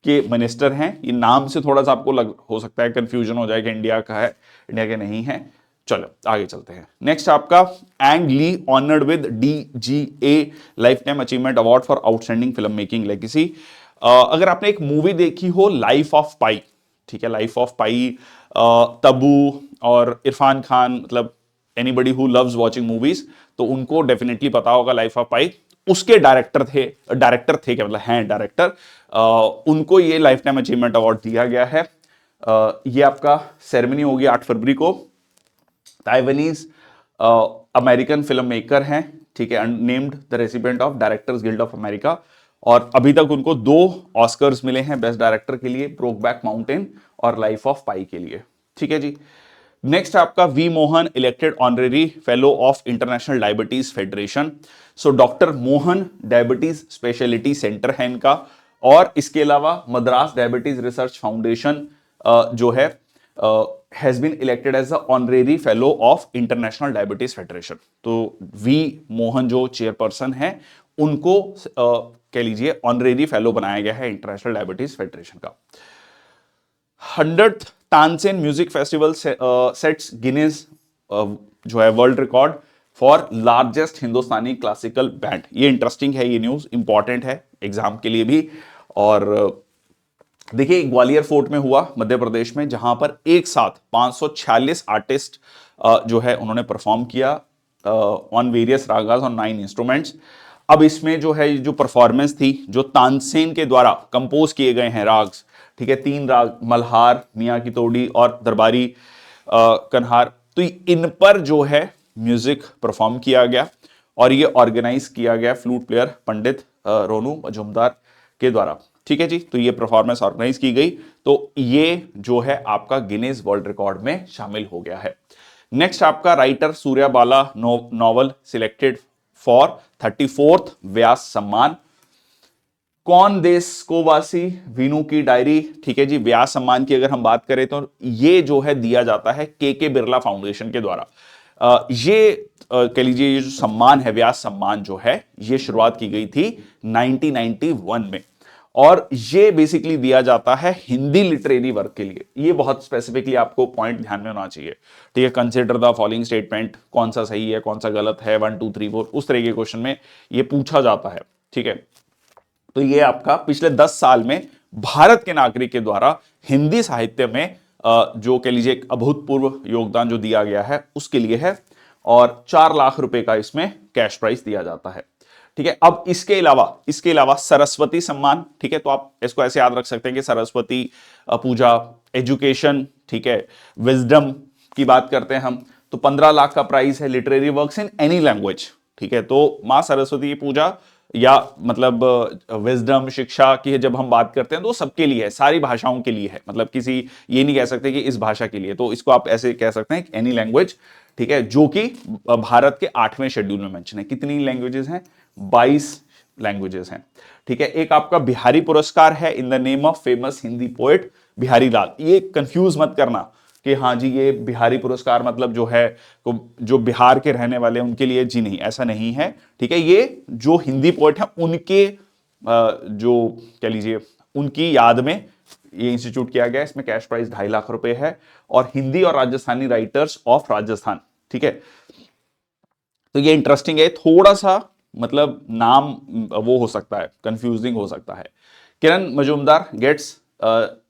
के मिनिस्टर हैं। ये नाम से थोड़ा सा आपको हो सकता है कंफ्यूजन हो जाए कि इंडिया का है, इंडिया के नहीं है। चलो आगे चलते हैं। नेक्स्ट आपका Ang Lee honoured with DGA lifetime achievement award for outstanding filmmaking legacy. अगर आपने एक मूवी देखी हो लाइफ ऑफ पाई, ठीक है, लाइफ ऑफ पाई, तब्बू और इरफान खान, मतलब anybody who loves watching movies, तो उनको डेफिनेटली पता होगा लाइफ ऑफ पाई। उसके डायरेक्टर थे क्या, मतलब हैं डायरेक्टर, उनको ये लाइफ टाइम अचीवमेंट अवार्ड दिया गया है। ये आपका सेरेमनी होगी 8 फरवरी को। ताइवानीज अमेरिकन फिल्म मेकर हैं, ठीक है, named the recipient of directors guild of America, और अभी तक उनको 2 ऑस्कर्स मिले हैं बेस्ट डायरेक्टर के लिए, ब्रोकबैक माउंटेन और लाइफ ऑफ पाई के लिए। ठीक है जी। नेक्स्ट आपका V Mohan elected honorary fellow of International Diabetes Federation. So doctor Mohan diabetes speciality centre है इनका, और इसके अलावा मद्रास डायबिटीज रिसर्च फाउंडेशन जो है has been elected as the honorary fellow of International Diabetes Federation. तो वी मोहन जो चेयरपर्सन है उनको कह लीजिए ऑनरेरी फेलो बनाया गया है इंटरनेशनल डायबिटीज फेडरेशन का। 100th Tansen music festival sets Guinness जो है world record for largest Hindustani classical band. ये इंटरेस्टिंग है, ये न्यूज इंपॉर्टेंट है एग्जाम के लिए भी। और देखिए ग्वालियर फोर्ट में हुआ मध्य प्रदेश में, जहां पर एक साथ 546 आर्टिस्ट जो है उन्होंने परफॉर्म किया on various ragas on 9 instruments. अब इसमें जो है जो परफॉर्मेंस थी, जो तानसेन के द्वारा कंपोज किए गए हैं राग्स, ठीक है, 3 राग मल्हार, मियां की तोड़ी और दरबारी कन्हार, तो इन पर जो है म्यूजिक परफॉर्म किया गया और ये ऑर्गेनाइज किया गया फ्लूट प्लेयर पंडित रोनू मजूमदार के द्वारा। ठीक है जी, तो ये परफॉर्मेंस ऑर्गेनाइज की गई, तो ये जो है आपका गिनीज वर्ल्ड रिकॉर्ड में शामिल हो गया है। नेक्स्ट आपका writer Surya Bala novel selected for 34th व्यास सम्मान। कौन देश को वासी, वीनू की डायरी। ठीक है जी, व्यास सम्मान की अगर हम बात करें तो ये जो है दिया जाता है के बिरला फाउंडेशन के द्वारा। ये कह लीजिए ये जो सम्मान है, व्यास सम्मान जो है, ये शुरुआत की गई थी 1991 में, और ये बेसिकली दिया जाता है हिंदी लिटरेरी वर्क के लिए। ये बहुत स्पेसिफिकली आपको पॉइंट ध्यान में होना चाहिए। ठीक है, कंसिडर द फॉलोइंग स्टेटमेंट, कौन सा सही है कौन सा गलत है, 1 2 3 4 उस तरह के क्वेश्चन में ये पूछा जाता है। ठीक है, तो ये आपका पिछले 10 साल में भारत के नागरिक के द्वारा हिंदी साहित्य में जो कह लीजिए एक अभूतपूर्व योगदान जो दिया गया है उसके लिए है, और 4 लाख रुपए का इसमें कैश प्राइज दिया जाता है। ठीक है, अब इसके अलावा सरस्वती सम्मान। ठीक है, तो आप इसको ऐसे याद रख सकते हैं कि सरस्वती पूजा, एजुकेशन, ठीक है, विजडम की बात करते हैं हम, तो 15 लाख का प्राइस है। Literary works in any language. ठीक है, तो मां सरस्वती की पूजा या मतलब विजडम, शिक्षा की जब हम बात करते हैं तो सबके लिए है, सारी भाषाओं के लिए है, मतलब किसी ये नहीं कह सकते कि इस भाषा के लिए, तो इसको आप ऐसे कह सकते हैं एनी लैंग्वेज। ठीक है, जो कि भारत के 8वें शेड्यूल में मेंशन है। कितनी लैंग्वेजेस हैं? 22 लैंग्वेजेस हैं। ठीक है, एक आपका बिहारी पुरस्कार है in the name of famous Hindi poet Bihari Lal. ये कंफ्यूज मत करना कि हाँ जी ये बिहारी पुरस्कार मतलब जो है जो बिहार के रहने वाले उनके लिए, जी नहीं, ऐसा नहीं है। ठीक है, ये जो हिंदी पोएट हैं उनके जो कह लीजिए उनकी याद में ये इंस्टीट्यूट किया गया है। इसमें कैश प्राइस 2.5 लाख रुपए है, और हिंदी और राजस्थानी राइटर्स ऑफ राजस्थान। ठीक है, तो ये इंटरेस्टिंग है, थोड़ा सा मतलब नाम वो हो सकता है, कंफ्यूजिंग हो सकता है। Kiran Mazumdar gets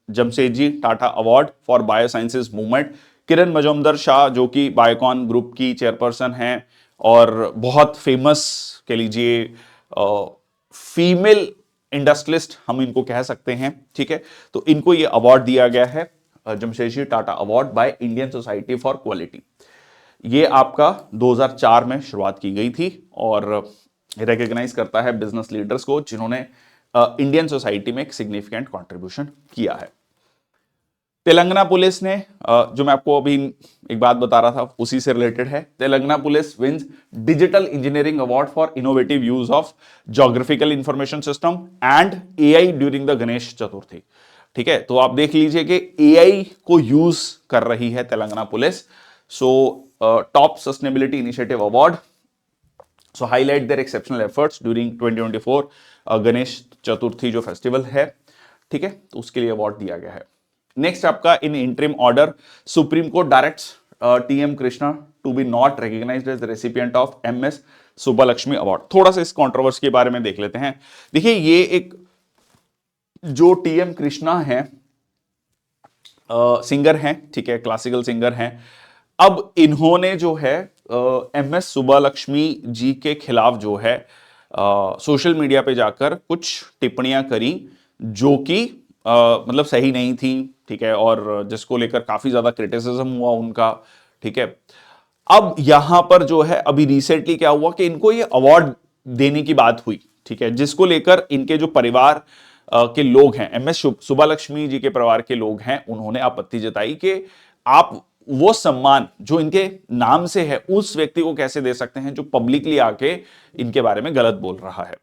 Jamsetji Tata award for biosciences movement. Kiran Mazumdar Shaw जो कि बायोकॉन ग्रुप की चेयरपर्सन हैं और बहुत फेमस कह लीजिए फीमेल इंडस्ट्रियलिस्ट हम इनको कह सकते हैं। ठीक है, तो इनको ये अवार्ड दिया गया है, Jamshedji Tata award by Indian society for quality. ये आपका 2004 में शुरुआत की गई थी और रिकॉग्नाइज करता है बिजनेस लीडर्स को जिन्होंने इंडियन सोसाइटी में एक सिग्निफिकेंट कंट्रीब्यूशन किया है। तेलंगाना पुलिस ने जो मैं आपको अभी एक बात बता रहा था उसी से रिलेटेड है। Telangana police wins digital engineering award for innovative use of geographical information system and AI during the Ganesh Chaturthi. ठीक है, तो आप देख लीजिए कि एआई को यूज कर रही है Telangana police. So top sustainability initiative award, so highlight their exceptional efforts during 2024 Ganesh Chaturthi जो फेस्टिवल है। ठीक है, तो उसके लिए अवार्ड दिया गया है। नेक्स्ट आपका in interim order Supreme Court directs TM Krishna to be not recognised as the recipient of MS Subbulakshmi award. थोड़ा सा इस कंट्रोवर्सी के बारे में देख लेते हैं। देखिए ये एक जो टीएम कृष्णा है सिंगर हैं, ठीक है, क्लासिकल सिंगर हैं। अब इन्होंने जो है एमएस सुब्बालक्ष्मी जी के खिलाफ जो है सोशल मीडिया पे जाकर कुछ टिप्पणियां करी जो कि मतलब सही नहीं थी। ठीक है, और जिसको लेकर काफी ज्यादा क्रिटिसिज्म हुआ उनका। ठीक है, अब यहां पर जो है अभी रिसेंटली क्या हुआ कि इनको ये अवार्ड देने की बात हुई। ठीक है, जिसको लेकर इनके जो परिवार के लोग हैं, एमएस सुब्बालक्ष्मी जी के परिवार के लोग हैं, उन्होंने आपत्ति जताई कि आप वो सम्मान जो इनके नाम से है उस व्यक्ति को कैसे दे सकते हैं जो पब्लिकली आके इनके बारे में गलत बोल रहा है।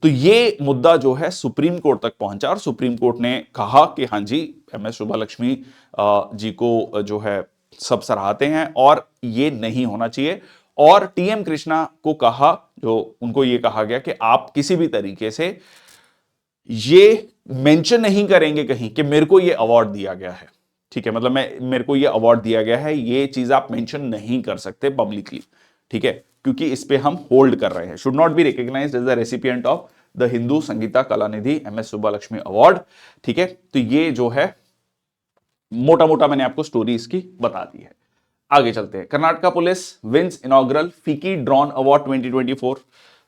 तो ये मुद्दा जो है सुप्रीम कोर्ट तक पहुंचा और सुप्रीम कोर्ट ने कहा कि हाँ जी, एमएस सुब्बालक्ष्मी जी को जो है सब सराहते हैं और ये नहीं होना चाहिए। और टीएम कृष्णा को कहा, जो उनको ये कहा गया कि आप किसी भी तरीके से ये मेंशन नहीं करेंगे कहीं कि मेरे को ये अवार्ड दिया गया है, ठीक है, मतलब मेरे को ये अवार्ड दिया गया है, ये चीज आप मेंशन नहीं कर सकते पब्लिकली, ठीक है, क्योंकि इस पे हम होल्ड कर रहे हैं। Should not be recognised as the recipient of the Hindu Sangita Kalanidhi MS Subbulakshmi award, ठीक है। तो ये जो है मोटा मोटा मैंने आपको स्टोरी इसकी बता दी है। आगे चलते हैं। कर्नाटका पुलिस विंस इनॉग्रल फिकी ड्रोन अवार्ड 2024।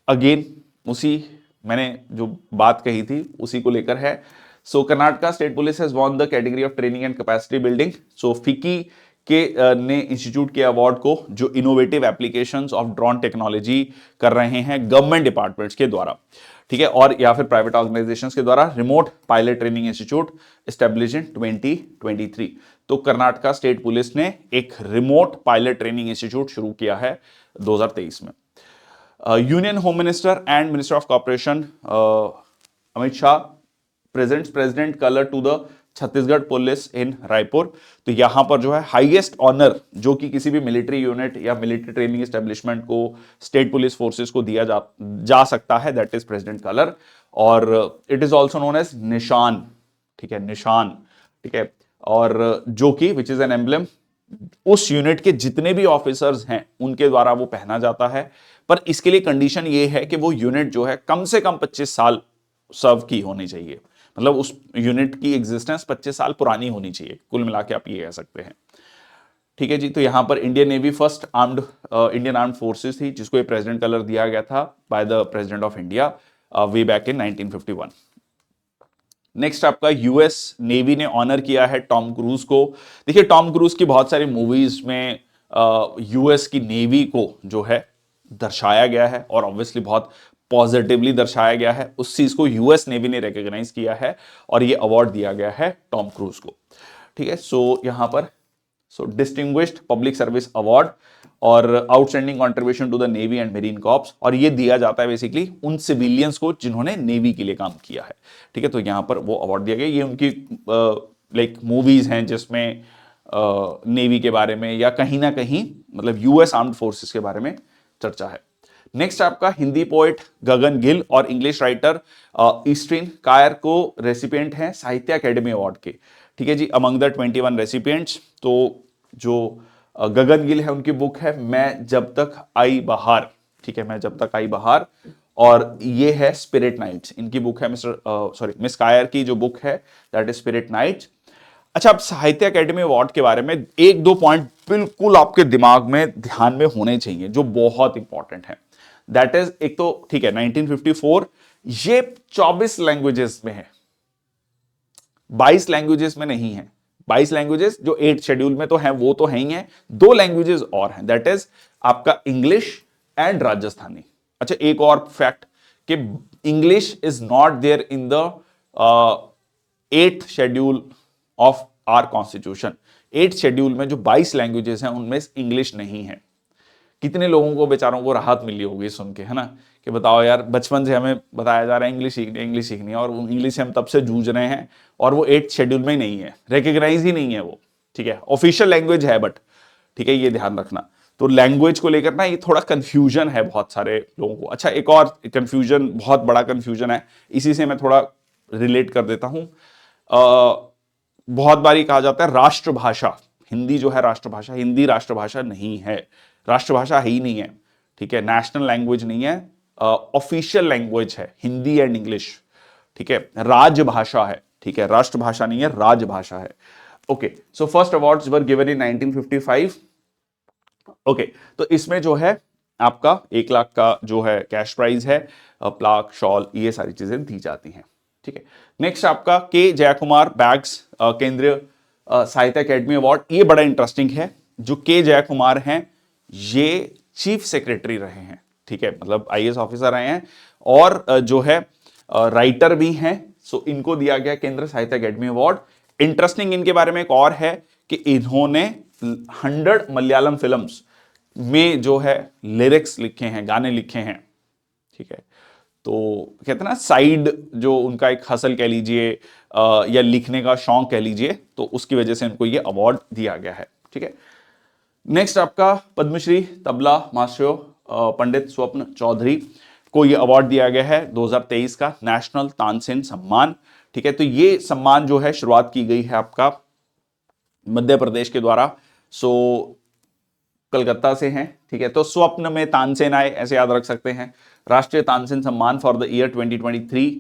अगेन उसी मैंने जो बात कही थी उसी को लेकर है। So Karnataka state police has won the category of training and capacity building. So FICCI के ने इंस्टीट्यूट के अवार्ड को जो innovative applications of drone technology कर रहे हैं गवर्नमेंट डिपार्टमेंट्स के द्वारा, ठीक है, और या फिर प्राइवेट ऑर्गेनाइजेशंस के द्वारा, remote pilot training institute establish in 2023। तो कर्नाटका स्टेट पुलिस ने एक रिमोट पायलट ट्रेनिंग इंस्टीट्यूट शुरू किया है 2023 में। Union home minister and minister of corporation Amit Shah presents president colour to the Chhattisgarh police in Raipur. तो यहां पर जो है हाईएस्ट ऑनर जो कि किसी भी मिलिट्री यूनिट या मिलिट्री ट्रेनिंग एस्टेब्लिशमेंट को स्टेट पुलिस फोर्सेस को दिया जा सकता है, दैट इज प्रेसिडेंट कलर, और it is also known as nishan, ठीक है, निशान, ठीक है, और जो कि विच इज एन एम्ब्लेम उस यूनिट के जितने भी ऑफिसर्स हैं उनके द्वारा वो पहना जाता है। पर इसके लिए कंडीशन ये है कि वो यूनिट जो है कम से कम 25 साल सर्व की होनी चाहिए, मतलब उस यूनिट की एग्जिस्टेंस 25 साल पुरानी होनी चाहिए, कुल मिला के आप ये कह सकते हैं, ठीक है जी। तो यहां पर Indian navy first Indian armed forces थी जिसको ये प्रेसिडेंट कलर दिया गया था by the president of India way back in 1951। Next आपका यूएस नेवी ने ऑनर किया है टॉम क्रूज को। देखिए टॉम क्रूज की बहुत सारी मूवीज में यूएस की नेवी को जो है दर्शाया गया है और ऑब्वियसली बहुत पॉजिटिवली दर्शाया गया है, उस चीज को यूएस नेवी ने रिकॉग्नाइज किया है और ये अवार्ड दिया गया है टॉम क्रूज को, ठीक है। सो यहां पर डिस्टिंग्विश्ड पब्लिक सर्विस अवार्ड और outstanding contribution to the navy and marine corps, और ये दिया जाता है बेसिकली उन सिविलियंस को जिन्होंने नेवी के लिए काम किया है, ठीक है। तो यहां पर वो अवार्ड दिया गया। ये उनकी लाइक मूवीज हैं जिसमें नेवी के बारे में या कहीं ना कहीं मतलब यूएस आर्म्ड फोर्सेस के बारे में चर्चा है। नेक्स्ट आपका हिंदी पोएट गगन गिल और इंग्लिश राइटर ईस्ट्रीन कायर को रेसिपिएंट हैं साहित्य अकेडमी अवार्ड के, ठीक है जी, अमंग द 21 रेसिपिएंट्स। तो जो गगन गिल है उनकी बुक है मैं जब तक आई बहार, ठीक है, मैं जब तक आई बहार, और ये है स्पिरिट नाइट्स, इनकी बुक है मिस कायर की जो बुक है दैट इज स्पिरिट नाइट्स। अच्छा, अब साहित्य अकेडमी अवार्ड के बारे में एक दो पॉइंट बिल्कुल आपके दिमाग में ध्यान में होने चाहिए जो बहुत इंपॉर्टेंट है। दैट इज, एक तो ठीक है 1954 ये 24 लैंग्वेजेस में है, 22 लैंग्वेजेस में नहीं है। 22 लैंग्वेजेस जो 8 शेड्यूल में तो हैं वो तो है ही हैं, 2 लैंग्वेजेस और हैं, दैट इज आपका इंग्लिश एंड राजस्थानी। अच्छा, एक और फैक्ट कि English is not there in the 8th schedule of our constitution. 8th schedule में जो 22 लैंग्वेजेस हैं उनमें इंग्लिश नहीं है। कितने लोगों को बेचारों को राहत मिली होगी सुन के, है ना, कि बताओ यार बचपन से हमें बताया जा रहा है इंग्लिश सीखनी है और इंग्लिश से हम तब से जूझ रहे हैं और वो 8th शेड्यूल में ही नहीं है, रिकॉग्नाइज ही नहीं है वो, ठीक है, ऑफिशियल लैंग्वेज है बट, ठीक है, ये ध्यान रखना। तो लैंग्वेज को लेकर ना ये थोड़ा कंफ्यूजन है बहुत सारे लोगों को। अच्छा, एक और कंफ्यूजन, बहुत बड़ा कंफ्यूजन है, इसी से मैं थोड़ा रिलेट कर देता हूं। बहुत बारी कहा जाता है राष्ट्रभाषा, हिंदी जो है राष्ट्रभाषा, हिंदी राष्ट्रभाषा नहीं है, राष्ट्रभाषा है ही नहीं है, ठीक है, नेशनल लैंग्वेज नहीं है, ऑफिशियल लैंग्वेज है हिंदी एंड इंग्लिश, ठीक है, राजभाषा है, ठीक है, राष्ट्रभाषा नहीं है, राजभाषा है। Okay, so first awards were given in 1955। Okay, तो इसमें जो है आपका 1 लाख का जो है कैश प्राइज है, प्लाक, शॉल, ये सारी चीजें दी जाती हैं, ठीक है। नेक्स्ट आपका के जयकुमार बैग्स केंद्रीय साहित्य अकेडमी अवार्ड, ये बड़ा इंटरेस्टिंग है। जो के जयकुमार हैं ये चीफ सेक्रेटरी रहे हैं, ठीक है, मतलब आईएएस ऑफिसर रहे हैं और जो है राइटर भी हैं। सो इनको दिया गया केंद्र साहित्य अकेडमी अवार्ड। इंटरेस्टिंग इनके बारे में एक और है कि इन्होंने 100 मलयालम फिल्म्स में जो है लिरिक्स लिखे हैं, गाने लिखे हैं, ठीक है। तो कहते हैं ना साइड जो उनका एक हसल कह लीजिए या लिखने का शौक कह लीजिए, तो उसकी वजह से उनको ये अवार्ड दिया गया है, ठीक है। नेक्स्ट आपका पद्मश्री तबला मास्टर पंडित स्वप्न चौधरी को ये अवार्ड दिया गया है 2023 का नेशनल तानसेन सम्मान, ठीक है। तो ये सम्मान जो है शुरुआत की गई है आपका मध्य प्रदेश के द्वारा, सो कलकत्ता से हैं, ठीक है। तो स्वप्न में तानसेन आए, ऐसे याद रख सकते हैं। राष्ट्रीय तानसेन सम्मान फॉर द ईयर 2023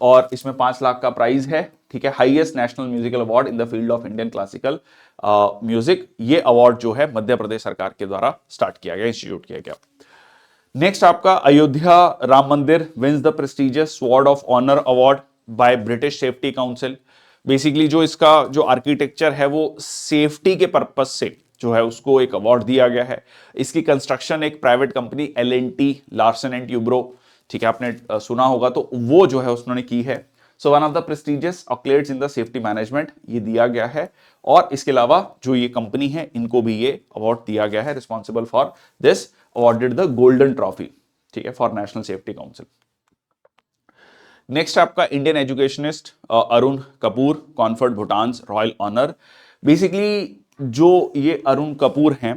और इसमें 5 लाख का प्राइज है, ठीक है। Highest national musical award in the field of Indian classical music, ये अवार्ड जो है मध्य प्रदेश सरकार के द्वारा स्टार्ट किया गया, इंस्टीट्यूट किया गया। नेक्स्ट आपका Ayodhya Ram Mandir wins the prestigious sword of honour award by British safety council. Basically जो इसका जो आर्किटेक्चर है वो सेफ्टी के पर्पज से जो है उसको एक अवार्ड दिया गया है। इसकी कंस्ट्रक्शन एक private company L&T Larsen and Toubro, ठीक है, आपने सुना होगा, तो वो जो है उन्होंने की है। So one of the prestigious accolades in the safety management ये दिया गया है। और इसके अलावा जो ये कंपनी है इनको भी ये अवार्ड दिया गया है, responsible for this awarded the golden trophy, ठीक है, for national safety council. Next आपका Indian educationist Arun Kapoor conferred Bhutan royal honour. Basically जो ये अरुण कपूर हैं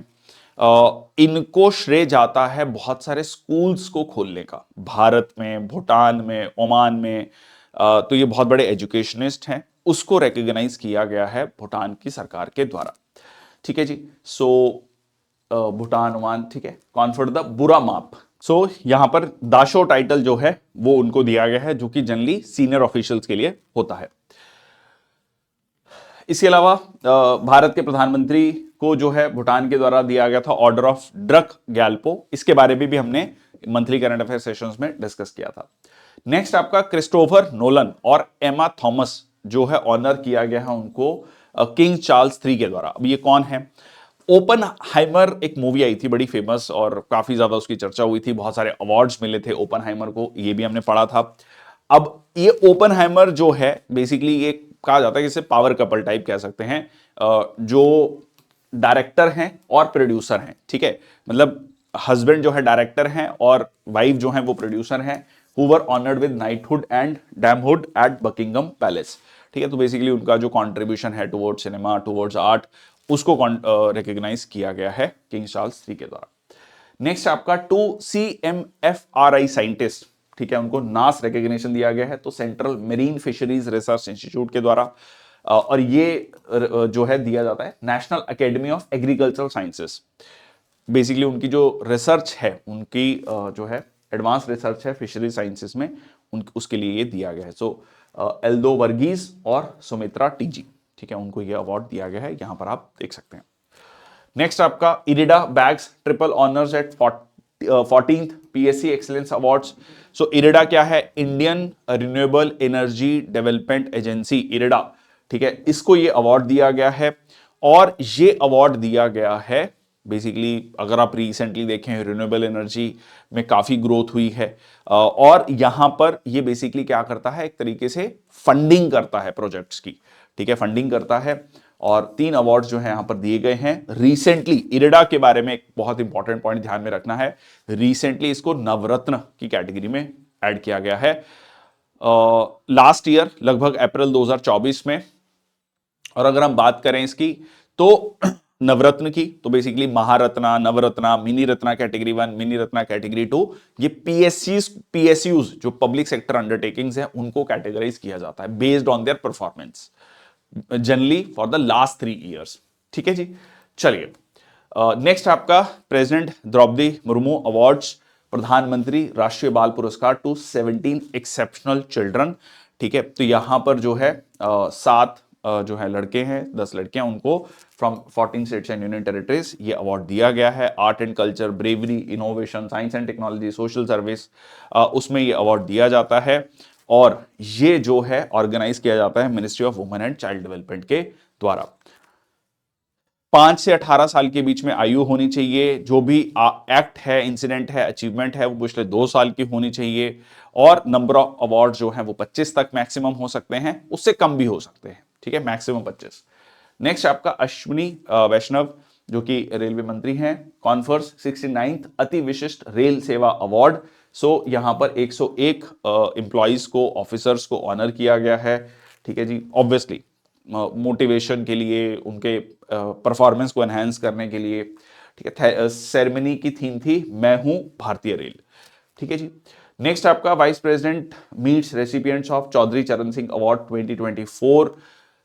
इनको श्रेय जाता है बहुत सारे स्कूल्स को खोलने का, भारत में, भूटान में, ओमान में। तो ये बहुत बड़े एजुकेशनिस्ट हैं, उसको रिकॉग्नाइज किया गया है भूटान की सरकार के द्वारा, ठीक है जी। सो भूटान, ओमान, ठीक है, कॉन्फर्ड द बुरा माप। सो यहां पर दाशो टाइटल जो है वो उनको दिया गया है, जो कि जनरली सीनियर ऑफिशियल्स के लिए होता है। इसके अलावा भारत के प्रधानमंत्री को जो है भूटान के द्वारा दिया गया था ऑर्डर ऑफ ड्रक गैल्पो, इसके बारे में भी हमने मंथली करंट अफेयर सेशंस में डिस्कस किया था। नेक्स्ट आपका क्रिस्टोफर नोलन और एमा थॉमस जो है ऑनर किया गया है उनको किंग चार्ल्स III के द्वारा। अब ये कौन है? ओपनहाइमर एक मूवी आई थी बड़ी फेमस और काफी ज्यादा उसकी चर्चा हुई थी, बहुत सारे अवार्ड्स मिले थे ओपनहाइमर को, ये भी हमने पढ़ा था। अब ये ओपनहाइमर जो है बेसिकली ये कहा जाता है कि इसे पावर कपल टाइप कह सकते हैं, जो डायरेक्टर हैं और प्रोड्यूसर हैं, ठीक है, मतलब हस्बैंड जो है डायरेक्टर हैं और वाइफ जो है वो प्रोड्यूसर हैं, who were honoured with knighthood and damehood at Buckingham Palace, ठीक है। तो बेसिकली उनका जो कंट्रीब्यूशन है टुवर्ड्स सिनेमा, टुवर्ड्स आर्ट, उसको रिकॉग्नाइज किया गया है किंग चार्ल्स III के द्वारा। नेक्स्ट आपका 2 CMFRI साइंटिस्ट, ठीक है, उनको नास रिकॉग्निशन दिया गया है, तो central marine fisheries research institute के द्वारा। और ये जो है दिया जाता है national academy of agricultural sciences. Basically उनकी जो रिसर्च है, उनकी जो है एडवांस रिसर्च है फिशरी साइंसेस में, उसके लिए ये दिया गया है। सो एल्दो वर्गीज और सुमित्रा टीजी, ठीक है, उनको ये अवार्ड दिया गया है, यहां पर आप देख सकते हैं। नेक्स्ट आपका IREDA bags triple honours at 14th PSC excellence awards. So IREDA क्या है? Indian renewable energy development agency, IREDA, ठीक है, इसको ये अवार्ड दिया गया है। और ये अवार्ड दिया गया है बेसिकली, अगर आप रिसेंटली देखें रिन्यूएबल एनर्जी में काफी ग्रोथ हुई है, और यहां पर ये बेसिकली क्या करता है, एक तरीके से फंडिंग करता है प्रोजेक्ट्स की, ठीक है, फंडिंग करता है। और 3 अवार्ड्स जो है यहां पर दिए गए हैं रिसेंटली। इरिडा के बारे में एक बहुत इंपॉर्टेंट पॉइंट ध्यान में रखना है, रिसेंटली इसको नवरत्न की कैटेगरी में ऐड किया गया है लास्ट ईयर, लगभग अप्रैल 2024 में। और अगर हम बात करें इसकी तो नवरत्न की, तो basically Maharatna, Navratna, mini Ratna category 1, mini Ratna category 2, ये PSUs जो पब्लिक सेक्टर अंडरटेकिंग्स हैं उनको कैटेगराइज किया जाता है based on their performance, generally for the last 3 years, ठीक है जी। चलिए नेक्स्ट आपका प्रेसिडेंट द्रौपदी मुर्मू अवार्ड्स, प्रधानमंत्री राष्ट्रीय बाल पुरस्कार टू 17 एक्सेप्शनल चिल्ड्रन, ठीक है। तो यहां पर जो है 7 जो है लड़के हैं, 10 लड़कियां, उनको from 14 states and union territories ये अवार्ड दिया गया है। Art and culture, bravery, innovation, science and technology, social service, उसमें ये अवार्ड दिया जाता है। और ये जो है ऑर्गेनाइज किया जाता है ministry of women and child development के द्वारा। 5 से 18 साल के बीच में आयु होनी चाहिए। जो भी एक्ट है, इंसिडेंट है, अचीवमेंट है, वो पिछले 2 साल की होनी चाहिए। और नंबर ऑफ अवार्ड जो है वो 25 तक मैक्सिमम हो सकते हैं, उससे कम भी हो सकते हैं, ठीक है, मैक्सिमम 25। नेक्स्ट आपका अश्विनी वैष्णव जो कि रेलवे मंत्री हैं, कॉन्फर्स 69th अति विशिष्ट रेल सेवा अवार्ड। सो यहां पर 101 एम्प्लॉइज को, ऑफिसर्स को ऑनर किया गया है, ठीक है जी। ऑब्वियसली मोटिवेशन के लिए, उनके परफॉर्मेंस को एनहांस करने के लिए, ठीक है। सेरेमनी की थीम थी मैं हूं भारतीय रेल, ठीक है जी। नेक्स्ट आपका vice president meets recipients of Chaudhary Charan Singh award 2024।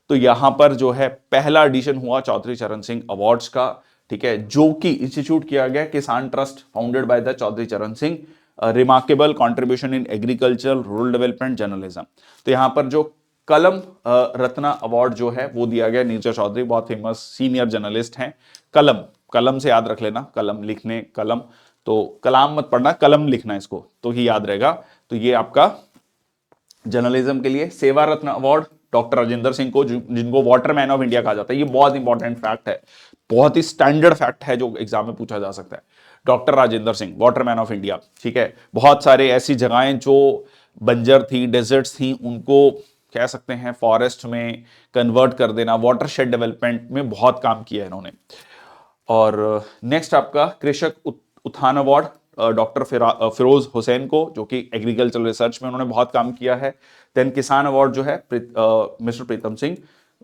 तो यहां पर जो है पहला एडिशन हुआ चौधरी चरण सिंह अवार्ड्स का, ठीक है, जो कि इंस्टीट्यूट किया गया Kisan trust founded by the Chaudhary Charan Singh, remarkable contribution in agriculture, rural development, journalism. तो यहां पर जो कलम रत्ना अवार्ड जो है वो दिया गया नीरजा चौधरी, बहुत फेमस सीनियर जर्नलिस्ट हैं। कलम, कलम से याद रख लेना, कलम लिखने कलम, तो कलाम मत पढ़ना, कलम लिखना इसको, तो ही याद रहेगा। तो ये आपका जर्नलिज्म के लिए सेवा रत्न अवार्ड डॉक्टर राजेंद्र सिंह को, जिनको वाटरमैन ऑफ इंडिया कहा जाता है। ये बहुत इंपॉर्टेंट फैक्ट है, बहुत ही स्टैंडर्ड फैक्ट है जो एग्जाम में पूछा जा सकता है। Doctor Rajendra Singh Waterman of India, ठीक है। बहुत सारे ऐसी जगहें जो बंजर थी, डेजर्ट्स थी, उनको कह सकते हैं फॉरेस्ट में कन्वर्ट कर देना, वाटरशेड डेवलपमेंट में बहुत काम किया है इन्होंने। और नेक्स्ट आपका कृषक उत्थान अवार्ड डॉक्टर फिरोज हुसैन को, जो कि एग्रीकल्चरल रिसर्च में उन्होंने बहुत काम किया है। देन किसान अवार्ड जो है मिस्टर प्रीतम सिंह,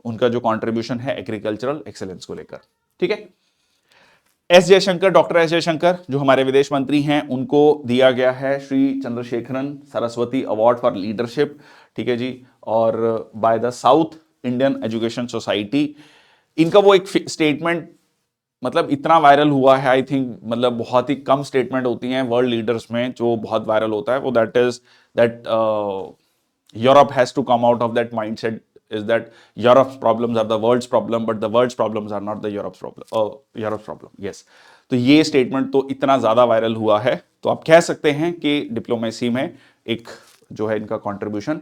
उनका जो कंट्रीब्यूशन है एग्रीकल्चरल एक्सेलेंस को लेकर, ठीक है। S Jaishankar, doctor S Jaishankar जो हमारे विदेश मंत्री हैं, उनको दिया गया है Shri Chandrasekaran Saraswati award for leadership, ठीक है जी। और by the south Indian education society. इनका वो एक स्टेटमेंट मतलब इतना वायरल हुआ है, आई थिंक, मतलब बहुत ही कम स्टेटमेंट होती हैं वर्ल्ड लीडर्स में जो बहुत वायरल होता है, वो that is that Europe has to come out of that mindset, is that Europe's problems are the world's problem, but the world's problems are not the Europe's problem. Yes. तो ये स्टेटमेंट तो इतना ज्यादा वायरल हुआ है, तो आप कह सकते हैं कि डिप्लोमेसी में एक जो है इनका कंट्रीब्यूशन,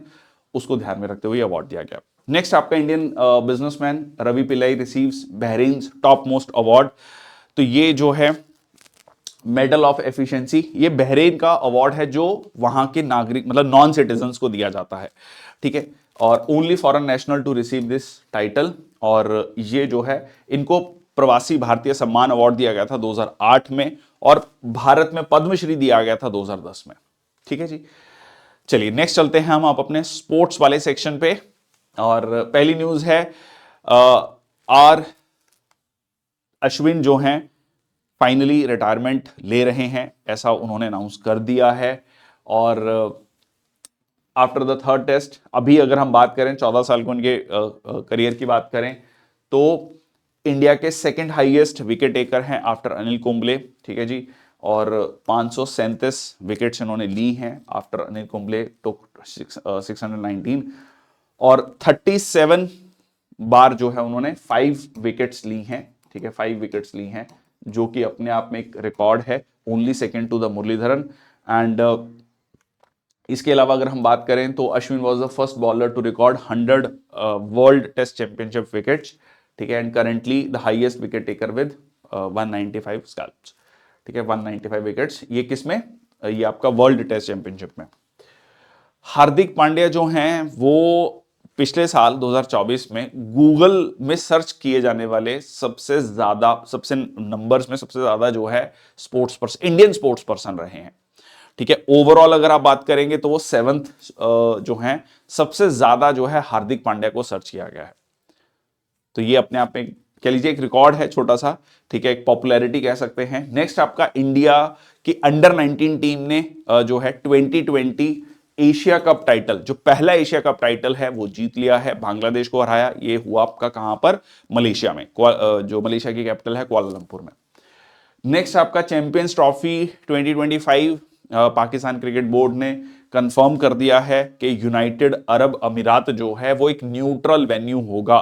उसको ध्यान में रखते हुए अवार्ड दिया गया। नेक्स्ट आपका Indian businessman Ravi Pillai receives Bahrain top most award. तो ये जो है मेडल ऑफ एफिशिएंसी, ये बहरीन का अवार्ड है जो वहां के नागरिक मतलब नॉन सिटीजन्स को दिया जाता है, ठीक है। और only foreign national to receive this title. और ये जो है इनको प्रवासी भारतीय सम्मान अवार्ड दिया गया था 2008 में, और भारत में पद्मश्री दिया गया था 2010 में, ठीक है जी। चलिए नेक्स्ट चलते हैं हम आप अपने स्पोर्ट्स वाले सेक्शन पे। और पहली न्यूज है आर अश्विन जो हैं फाइनली रिटायरमेंट ले रहे हैं, ऐसा उन्होंने अनाउंस कर दिया है। और आफ्टर द थर्ड टेस्ट, अभी अगर हम बात करें 14 साल को उनके करियर की बात करें, तो इंडिया के सेकंड हाईएस्ट विकेट टेकर हैं आफ्टर अनिल कुंबले, ठीक है जी। और 537 विकेट्स इन्होंने ली हैं आफ्टर अनिल कुंबले टुक 619। और 37 बार जो है उन्होंने 5 विकेट्स ली हैं, ठीक है, 5 विकेट्स ली हैं, जो कि अपने आप में एक रिकॉर्ड है, only second to the Muralitharan. And इसके अलावा अगर हम बात करें तो Ashwin was the first bowler to record 100 world test championship wickets, ठीक है। And currently the highest wicket taker with 195 scalps, ठीक है, 195 विकेट्स। ये किसमें? ये आपका वर्ल्ड टेस्ट चैंपियनशिप में। हार्दिक पांड्या जो हैं वो पिछले साल 2024 में गूगल में सर्च किए जाने वाले सबसे नंबर्स में सबसे ज्यादा जो है sports person, Indian sports person रहे हैं, ठीक है। ओवरऑल अगर आप बात करेंगे तो वो 7th जो है सबसे ज्यादा जो है हार्दिक पांड्या को सर्च किया गया है। तो ये अपने आप में कह लीजिए एक रिकॉर्ड है छोटा सा, ठीक है, एक पॉपुलैरिटी कह सकते हैं। नेक्स्ट आपका इंडिया की अंडर 19 टीम ने जो है 2020 एशिया कप टाइटल, जो पहला एशिया कप टाइटल है वो जीत लिया है, बांग्लादेश को हराया। ये हुआ आपका कहां पर? मलेशिया में, जो मलेशिया की कैपिटल है कुआलालंपुर में। नेक्स्ट आपका champions trophy 2025 Pakistan cricket board ने कंफर्म कर दिया है कि यूनाइटेड अरब अमीरात जो है वो एक न्यूट्रल वेन्यू होगा,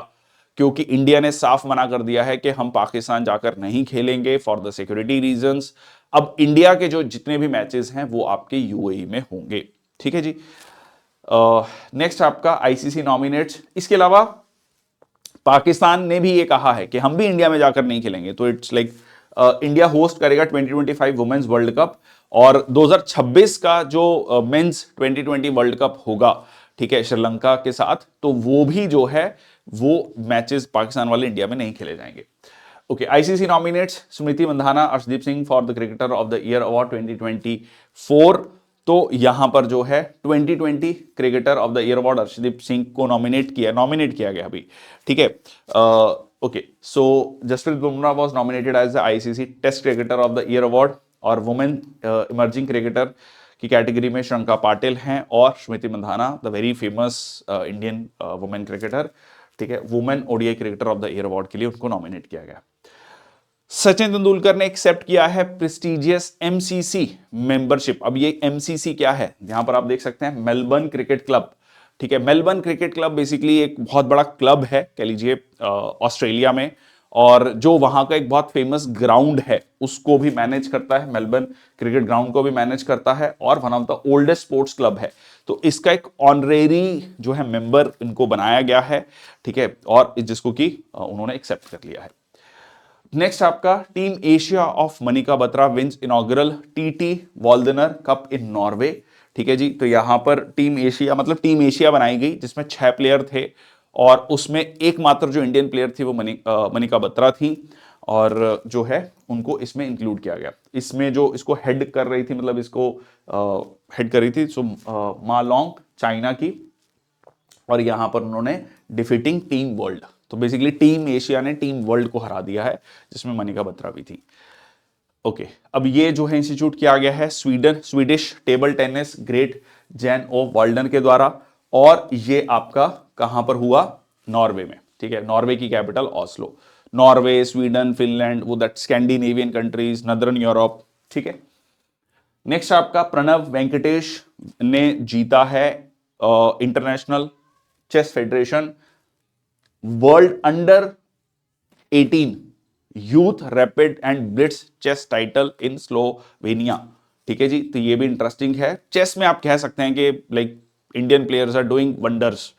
क्योंकि इंडिया ने साफ मना कर दिया है कि हम पाकिस्तान जाकर नहीं खेलेंगे फॉर द सिक्योरिटी रीजंस। अब इंडिया के जो जितने भी मैचेस हैं वो आपके यूएई में होंगे, ठीक है जी। नेक्स्ट आपका आईसीसी नॉमिनेट्स, इसके अलावा पाकिस्तान ने भी ये कहा है कि हम भी इंडिया में जाकर नहीं खेलेंगे, तो इट्स लाइक इंडिया होस्ट करेगा 2025 वुमेन्स वर्ल्ड कप, और 2026 का जो मेंस 2020 वर्ल्ड कप होगा, ठीक है, श्रीलंका के साथ, तो वो भी जो है वो मैचेस पाकिस्तान वाले इंडिया में नहीं खेले जाएंगे। Okay, ICC nominates Smriti Mandhana, Arshdeep Singh for the cricketer of the year award 2024। तो यहां पर जो है 2020 cricketer of the year award Arshdeep Singh को नॉमिनेट किया गया अभी, ठीक है। Okay, so Jasprit Bumrah was nominated as the ICC test cricketer of the year award, और वुमेन इमर्जिंग क्रिकेटर की कैटेगरी में श्रियंका पाटिल हैं और Smriti Mandhana, the very famous Indian women cricketer, ठीक है, women ODI cricketer of the year award के लिए उनको नॉमिनेट किया गया। सचिन तेंदुलकर ने एक्सेप्ट किया है प्रेस्टिजियस एमसीसी मेंबरशिप। अब ये एमसीसी क्या है, यहां पर आप देख सकते हैं, मेलबर्न क्रिकेट क्लब, ठीक है। मेलबर्न क्रिकेट क्लब बेसिकली एक बहुत बड़ा क्लब है, कह लीजिए ऑस्ट्रेलिया में, और जो वहां का एक बहुत फेमस ग्राउंड है उसको भी मैनेज करता है, मेलबर्न क्रिकेट ग्राउंड को भी मैनेज करता है, और one of the oldest sports club है। तो इसका एक ऑनरेरी जो है मेंबर इनको बनाया गया है, ठीक है, और जिसको कि उन्होंने एक्सेप्ट कर लिया है। नेक्स्ट आपका team Asia of Manika Batra wins inaugural TT Waldner cup in Norway, ठीक है जी। तो यहां पर टीम एशिया मतलब टीम एशिया बनाई गई जिसमें 6 प्लेयर थे, और उसमें एकमात्र जो इंडियन प्लेयर थी वो मनिका बत्रा थी, और जो है उनको इसमें इंक्लूड किया गया। इसमें जो इसको हेड कर रही थी, मतलब इसको हेड कर रही थी सो मा लॉन्ग, चाइना की, और यहां पर उन्होंने डिफीटिंग टीम वर्ल्ड, तो बेसिकली टीम एशिया ने टीम वर्ल्ड को हरा दिया है जिसमें मनिका बत्रा भी थी। ओके, अब ये जो है इंस्टीट्यूट किया गया है Swedish table tennis great Jan O Waldner के द्वारा, और ये आपका कहां पर हुआ, नॉर्वे में, ठीक है। नॉर्वे की capital Oslo, Norway, Sweden, Finland, वो that Scandinavian countries, northern Europe, ठीक है। नेक्स्ट आपका प्रणव वेंकटेश ने जीता है international chess federation world under 18 youth rapid and blitz chess title in Slovenia, ठीक है जी। तो ये भी इंटरेस्टिंग है, चेस में आप कह सकते हैं कि like Indian players are doing wonders,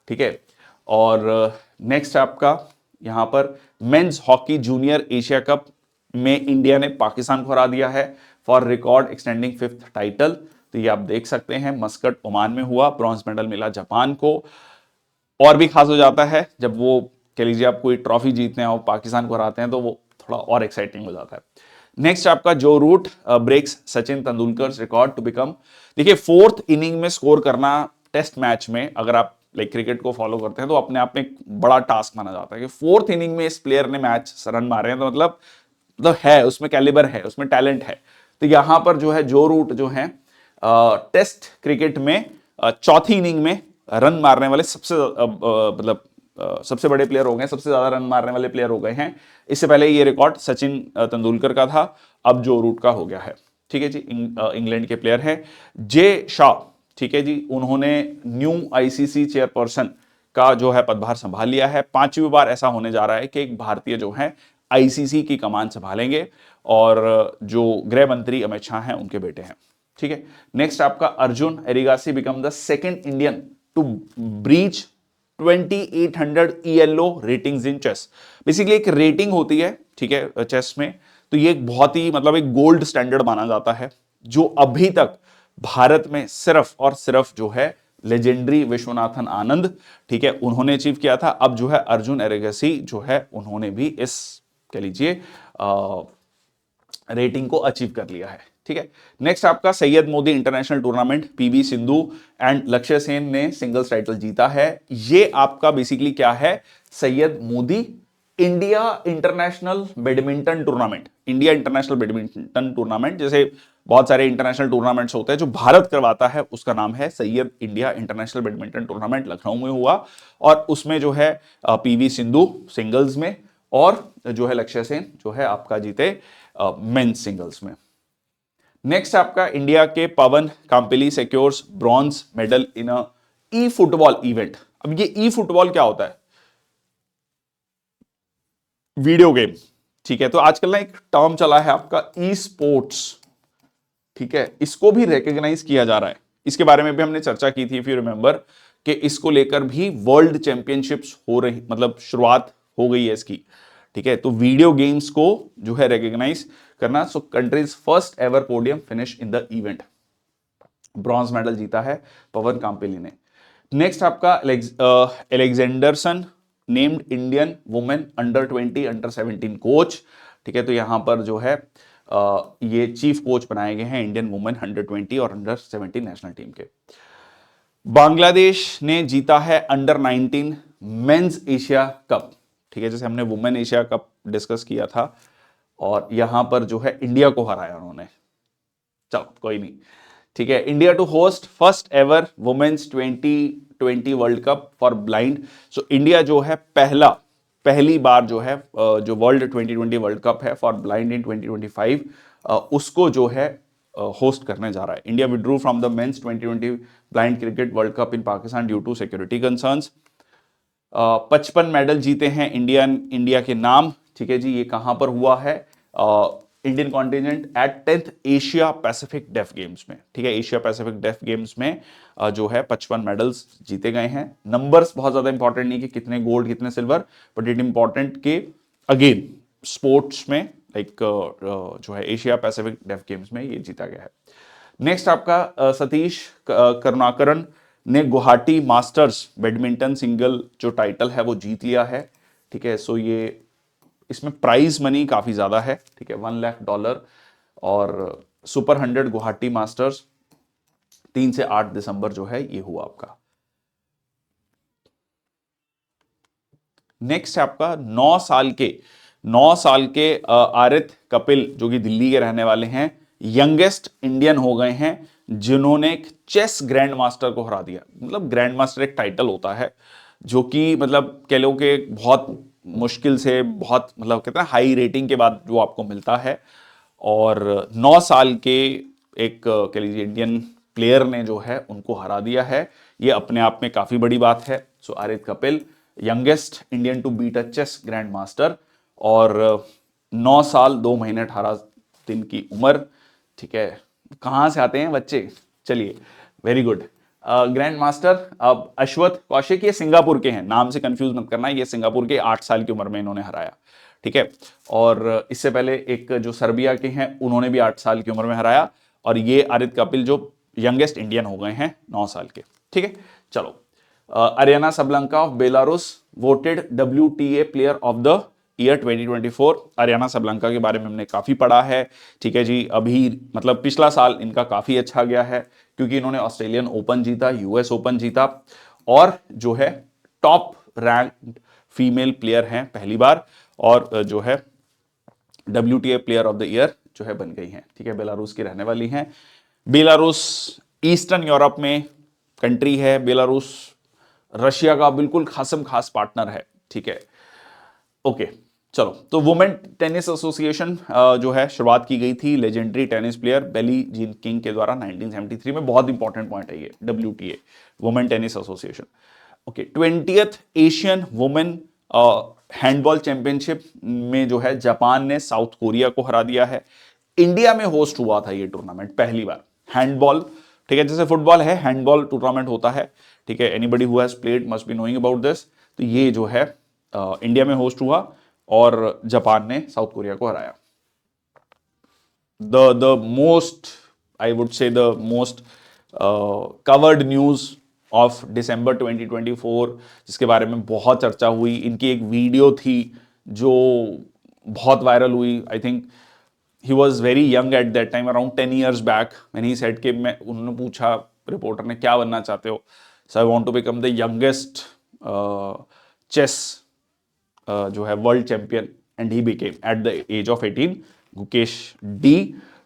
ठीक है। और नेक्स्ट आपका यहां पर men's hockey junior Asia cup में इंडिया ने पाकिस्तान को हरा दिया है for record extending 5th title. तो ये आप देख सकते हैं, मस्कट ओमान में हुआ, ब्रॉन्ज मेडल मिला जापान को। और भी खास हो जाता है जब वो कह लीजिए आप कोई ट्रॉफी जीतते हैं और पाकिस्तान को हराते हैं, तो वो थोड़ा और एक्साइटिंग हो जाता है। नेक्स्ट आपका Joe Root breaks Sachin Tendulkar record to become, देखिए 4th इनिंग में स्कोर करना टेस्ट मैच में, अगर आप लाइक क्रिकेट को फॉलो करते हैं तो अपने आप में एक बड़ा टास्क माना जाता है कि 4th इनिंग में इस प्लेयर ने मैच रन मारे हैं, तो मतलब है उसमें कैलिबर है, उसमें टैलेंट है। तो यहां पर जो है जो रूट जो है टेस्ट क्रिकेट में 4थी इनिंग में रन मारने वाले सबसे मतलब सबसे बड़े प्लेयर हो गए, सबसे ज्यादा रन मारने वाले प्लेयर हो गए हैं। इससे पहले ये रिकॉर्ड सचिन तेंदुलकर का था, अब जो रूट का हो गया है, ठीक है जी। इंग्लैंड के प्लेयर हैं जे शाह, ठीक है जी, उन्होंने न्यू आईसीसी चेयरपर्सन का जो है पदभार संभाल लिया है। 5वीं बार ऐसा होने जा रहा है कि एक भारतीय जो है आईसीसी की कमान संभालेंगे, और जो गृह मंत्री अमित शाह हैं उनके बेटे हैं, ठीक है। नेक्स्ट आपका Arjun Erigaisi become the second Indian to breach 2800 ELO ratings in chess. Basically एक रेटिंग होती है, ठीक है, चेस में, तो ये एक बहुत ही मतलब एक गोल्ड स्टैंडर्ड माना जाता है, जो अभी तक भारत में सिर्फ और सिर्फ जो है लेजेंडरी विश्वनाथन आनंद, ठीक है, उन्होंने अचीव किया था। अब जो है अर्जुन एरिगासी जो है उन्होंने भी इस कह लीजिए रेटिंग को अचीव कर लिया है, ठीक है। नेक्स्ट आपका Syed Modi international tournament, PV Sindhu and लक्ष्य सेन ने सिंगल्स टाइटल जीता है। ये आपका बेसिकली क्या है, Syed Modi India international badminton tournament, India international badminton tournament, जैसे बहुत सारे इंटरनेशनल टूर्नामेंट्स होते हैं जो भारत करवाता है, उसका नाम है Syed India international badminton tournament, Lucknow में हुआ, और उसमें जो है पीवी सिंधु सिंगल्स में, और जो है लक्ष्य सेन जो है आपका जीते मेंस सिंगल्स में। नेक्स्ट आपका इंडिया के Pawan Kampili secures bronze medal in a eFootball event. अब ये ई फुटबॉल क्या होता है, वीडियो गेम, ठीक है। तो आजकल ना एक टर्म चला है आपका ई स्पोर्ट्स, ठीक है, इसको भी रिकॉग्नाइज किया जा रहा है। इसके बारे में भी हमने चर्चा की थी, इफ यू रिमेंबर, कि इसको लेकर भी वर्ल्ड चैंपियनशिप्स हो रही, मतलब शुरुआत हो गई है इसकी। ठीक है, तो वीडियो गेम्स को जो है रिकॉग्नाइज करना। So country's first ever podium finish in the event, bronze medal जीता है पवन कांपेली ने। नेक्स्ट आपका Alexandersson named Indian women under 20 under 17 coach. ठीक है, तो यहां पर जो है ये चीफ कोच बनाए गए हैं इंडियन वुमेन अंडर 20 और अंडर 17 नेशनल टीम के। बांग्लादेश ने जीता है अंडर 19 मेंस एशिया कप। ठीक है, जैसे हमने वुमेन एशिया कप डिस्कस किया था, और यहां पर जो है इंडिया को हराया उन्होंने। चलो कोई नहीं, ठीक है। India to host first ever women's 2020 world cup for blind. So India जो है पहली बार जो है जो वर्ल्ड 2020 वर्ल्ड कप है फॉर ब्लाइंड इन 2025 उसको जो है होस्ट करने जा रहा है। India withdrew from the men's 2020 blind cricket world cup in Pakistan due to security concerns. 55 medal जीते हैं इंडिया के नाम। ठीक है जी, ये कहां पर हुआ है? Indian continent at 10th Asia Pacific deaf games में। ठीक है, एशिया पैसिफिक डेफ गेम्स में जो है 55 मेडल्स जीते गए हैं। नंबर्स बहुत ज्यादा इंपॉर्टेंट नहीं कि कितने गोल्ड कितने सिल्वर, बट इट इंपॉर्टेंट कि अगेन स्पोर्ट्स में लाइक जो है एशिया पैसिफिक डेफ गेम्स में ये जीता गया है। नेक्स्ट आपका सतीश करुणाकरन ने गुवाहाटी मास्टर्स बैडमिंटन सिंगल जो टाइटल है वो जीत लिया है। ठीक है, सो ये इसमें प्राइज मनी काफी ज्यादा है। ठीक है, $1 लाख, और सुपर 100 गुवाहाटी मास्टर्स 3 से 8 दिसंबर जो है ये हुआ आपका। नेक्स्ट है आपका 9 साल के आरित कपिल जो कि दिल्ली के रहने वाले हैं, यंगेस्ट इंडियन हो गए हैं जिन्होंने एक चेस ग्रैंड मास्टर को हरा दिया। मतलब ग्रैंड मास्टर एक टाइटल होता है जो कि मतलब कह लो कि बहुत मुश्किल से, बहुत मतलब कहते हैं हाई रेटिंग के बाद जो आपको मिलता है, और 9 साल के एक कह लीजिए इंडियन प्लेयर ने जो है उनको हरा दिया है। ये अपने आप में काफी बड़ी बात है। So Aarit Kapil youngest Indian to beat a chess grandmaster, और 9 साल 2 महीने 18 दिन की उम्र। ठीक है, कहां से आते हैं बच्चे? चलिए, वेरी गुड। ग्रैंड मास्टर अब अश्वथ कौशिक, ये सिंगापुर के हैं, नाम से कंफ्यूज मत करना, ये सिंगापुर के 8 साल की उम्र में इन्होंने हराया। ठीक है, और इससे पहले एक जो सर्बिया के हैं उन्होंने भी 8 साल की उम्र में हराया, और ये आरित कपिल जो यंगेस्ट इंडियन हो गए हैं 9 साल के। ठीक है, चलो। Aryna Sabalenka of Belarus voted WTA player of the year 2024। Aryna Sabalenka के बारे में हमने काफी पढ़ा है। ठीक है जी, अभी मतलब पिछला साल इनका काफी अच्छा गया है क्योंकि इन्होंने ऑस्ट्रेलियन ओपन जीता, यूएस ओपन जीता, और जो है टॉप रैंक फीमेल प्लेयर हैं पहली बार, और जो है WTA player of the year जो है बन गई हैं। ठीक है, बेलारूस की रहने वाली हैं। बेलारूस ईस्टर्न यूरोप में कंट्री है। बेलारूस रशिया का बिल्कुल खासम खास पार्टनर है। ठीक है, ओके, चलो। तो वुमेन टेनिस एसोसिएशन जो है शुरुआत की गई थी लेजेंडरी टेनिस प्लेयर बेली जीन किंग के द्वारा 1973 में। बहुत इंपॉर्टेंट पॉइंट है ये, WTA women tennis association. Okay, 20th Asian women handball championship में जो है जापान ने साउथ कोरिया को हरा दिया है। इंडिया में होस्ट हुआ था ये टूर्नामेंट पहली बार, हैंडबॉल। ठीक है, जैसे फुटबॉल है, हैंडबॉल टूर्नामेंट होता है। ठीक है, anybody who has played must be knowing about this. तो ये जो है इंडिया में होस्ट हुआ और जापान ने साउथ कोरिया को हराया। The most, I would say the most covered news of December 2024, जिसके बारे में बहुत चर्चा हुई, इनकी एक वीडियो थी जो बहुत वायरल हुई। I think he was very young at that time, around 10 years back, when he said कि मैं, उन्होंने पूछा रिपोर्टर ने क्या बनना चाहते हो, so I want to become the youngest chess जो है world champion, and he became at the age of 18। Gukesh D,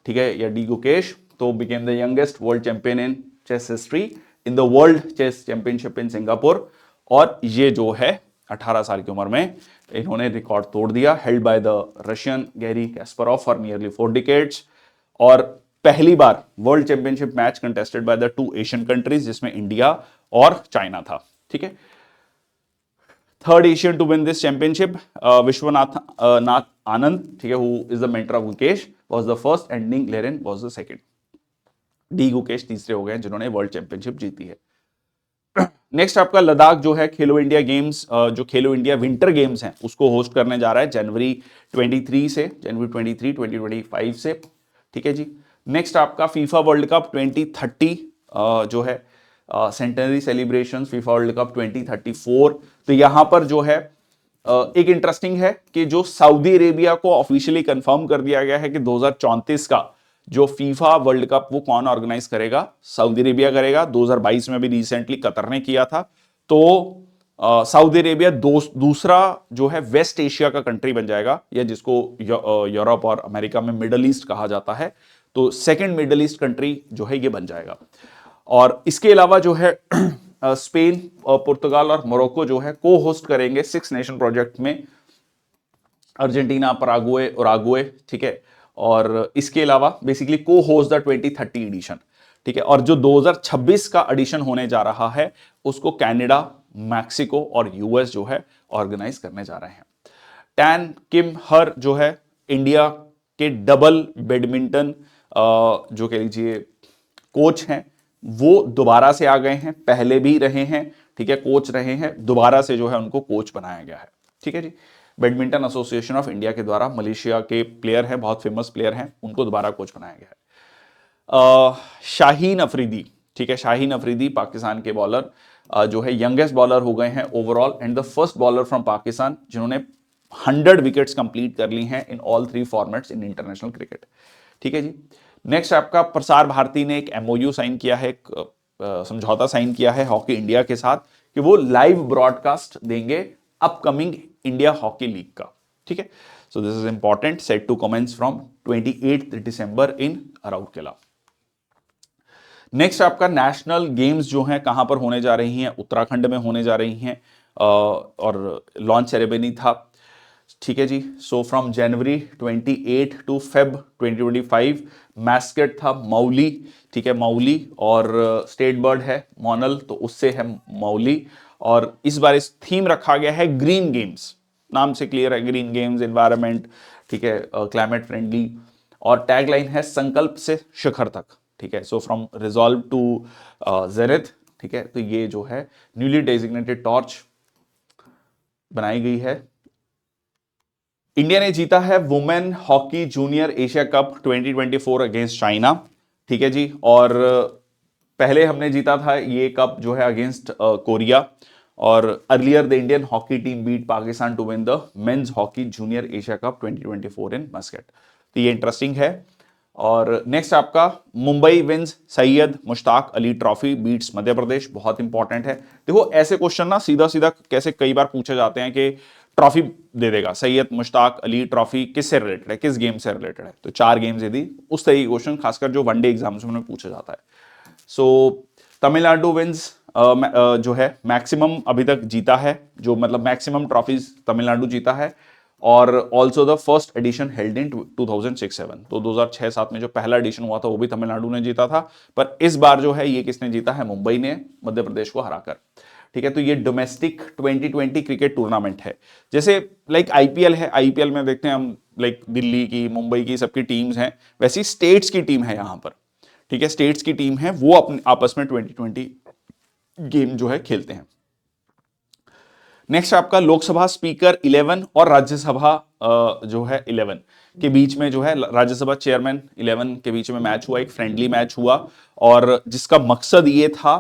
ठीक है, या डी गुकेश, तो became the youngest world champion in chess history in the world chess championship in Singapore. और ये जो है 18 साल की उम्र में इन्होंने रिकॉर्ड तोड़ दिया, held by the Russian Garry Kasparov for nearly 4 decades। और पहली बार world championship match contested by the 2 Asian countries, जिसमें इंडिया और चाइना था। ठीक है, third Asian to win this championship, Viswanathan Anand, ठीक है, who is the mentor of Gukesh, was the first, and Ding Liren was the second. D Gukesh तीसरे हो गए जिन्होंने वर्ल्ड चैंपियनशिप जीती है। नेक्स्ट आपका लद्दाख जो है खेलो इंडिया गेम्स, जो खेलो इंडिया विंटर गेम्स हैं उसको होस्ट करने जा रहा है जनवरी 23 2025 से। ठीक है जी। नेक्स्ट आपका फीफा वर्ल्ड कप 2030 जो है centenary celebration FIFA world cup 2034। तो यहां पर जो है एक इंटरेस्टिंग है कि जो सऊदी अरेबिया को ऑफिशियली कंफर्म कर दिया गया है कि 2034 का जो फीफा वर्ल्ड कप वो कौन ऑर्गेनाइज करेगा, सऊदी अरेबिया करेगा। 2022 में भी रिसेंटली कतर ने किया था। तो सऊदी अरेबिया दूसरा जो है वेस्ट एशिया का कंट्री बन जाएगा, या जिसको यूरोप और अमेरिका में मिडल ईस्ट कहा जाता है। तो सेकंड मिडल ईस्ट कंट्री जो है ये बन जाएगा। और इसके अलावा जो है स्पेन, पुर्तगाल और मोरक्को जो है को होस्ट करेंगे 6 नेशन प्रोजेक्ट में, अर्जेंटीना, पराग्वे, उराग्वे। ठीक है। और इसके अलावा बेसिकली को होस्ट द 2030 एडिशन। ठीक है। और जो 2026 का एडिशन होने जा रहा है उसको कनाडा, मैक्सिको और यूएस जो है ऑर्गेनाइज करने जा रहे हैं। टैन किम हर जो है इंडिया के डबल बैडमिंटन जो कह लीजिए कोच हैं, वो दोबारा से आ गए हैं, पहले भी रहे हैं। ठीक है, कोच रहे हैं, दोबारा से जो है उनको कोच बनाया गया है। ठीक है जी। बैडमिंटन एसोसिएशन ऑफ इंडिया के द्वारा, मलेशिया के प्लेयर हैं, बहुत फेमस प्लेयर हैं, उनको दोबारा कोच बनाया गया है। शाहीन अफरीदी, ठीक है, शाहीन अफरीदी पाकिस्तान के बॉलर जो है यंगेस्ट बॉलर हो गए हैं overall and the first bowler from Pakistan जिन्होंने 100 विकेट्स कंप्लीट कर ली हैं in all 3 formats in international cricket. ठीक है जी। नेक्स्ट आपका प्रसार भारती ने एक एमओयू साइन किया है, एक समझौता साइन किया है हॉकी इंडिया के साथ कि वो लाइव ब्रॉडकास्ट देंगे अपकमिंग इंडिया हॉकी लीग का। ठीक है। So this is important, set to commence from 28 December in Rourkela. Next आपका नेशनल गेम्स जो हैं कहां पर होने जा रही हैं, उत्तराखंड में होने जा रही हैं और लॉन्च सेरेमनी था। ठीक है जी। So from January 28 to Feb 2025 mascot था मौली। ठीक है, मौली, और स्टेट बर्ड है मोनल, तो उससे है मौली। और इस बार इस थीम रखा गया है ग्रीन गेम्स, नाम से क्लियर है, ग्रीन गेम्स, एनवायरमेंट। ठीक है, क्लाइमेट फ्रेंडली, और टैगलाइन है संकल्प से शिखर तक। ठीक है, so from resolve to zenith. ठीक है, तो ये जो है न्यूली डेजिग्नेटेड टॉर्च बनाई गई है। इंडिया ने जीता है women hockey junior Asia cup 2024 against China. ठीक है जी। और पहले हमने जीता था ये कप जो है अगेंस्ट कोरिया, और earlier the Indian hockey team beat Pakistan to win the men's hockey junior Asia cup 2024 in Muscat. तो ये इंटरेस्टिंग है। और नेक्स्ट आपका Mumbai wins Syed Mushtaq Ali trophy beats Madhya Pradesh, बहुत इंपॉर्टेंट है। देखो ऐसे क्वेश्चन ना सीधा सीधा कैसे कई बार पूछे जाते हैं कि ट्रॉफी दे देगा, सैयद मुश्ताक अली ट्रॉफी किससे रिलेटेड है, किस गेम से रिलेटेड है, तो 4 गेम्स यदि उस तरह के क्वेश्चन खासकर जो वनडे एग्जाम्स में पूछा जाता है। सो तमिलनाडु विंस जो है मैक्सिमम अभी तक जीता है, जो मतलब मैक्सिमम ट्रॉफीज तमिलनाडु जीता है, और also the first edition held in 2006-07। तो 2006-07 में जो पहला एडिशन हुआ था वो भी तमिलनाडु ने जीता था, पर इस बार जो है ये किसने जीता है, मुंबई ने, मध्य प्रदेश को हराकर। ठीक है, तो ये डोमेस्टिक 2020 क्रिकेट टूर्नामेंट है। जैसे लाइक आईपीएल है, आईपीएल में देखते हैं हम लाइक दिल्ली की, मुंबई की, सबकी टीम्स हैं, वैसी स्टेट्स की टीम है यहां पर। ठीक है, स्टेट्स की टीम है, वो अपने आपस में 2020 गेम जो है खेलते हैं। नेक्स्ट आपका लोकसभा स्पीकर 11 और राज्यसभा जो है 11 के बीच में जो है राज्यसभा चेयरमैन 11 के बीच में मैच हुआ, एक फ्रेंडली मैच हुआ, और जिसका मकसद ये था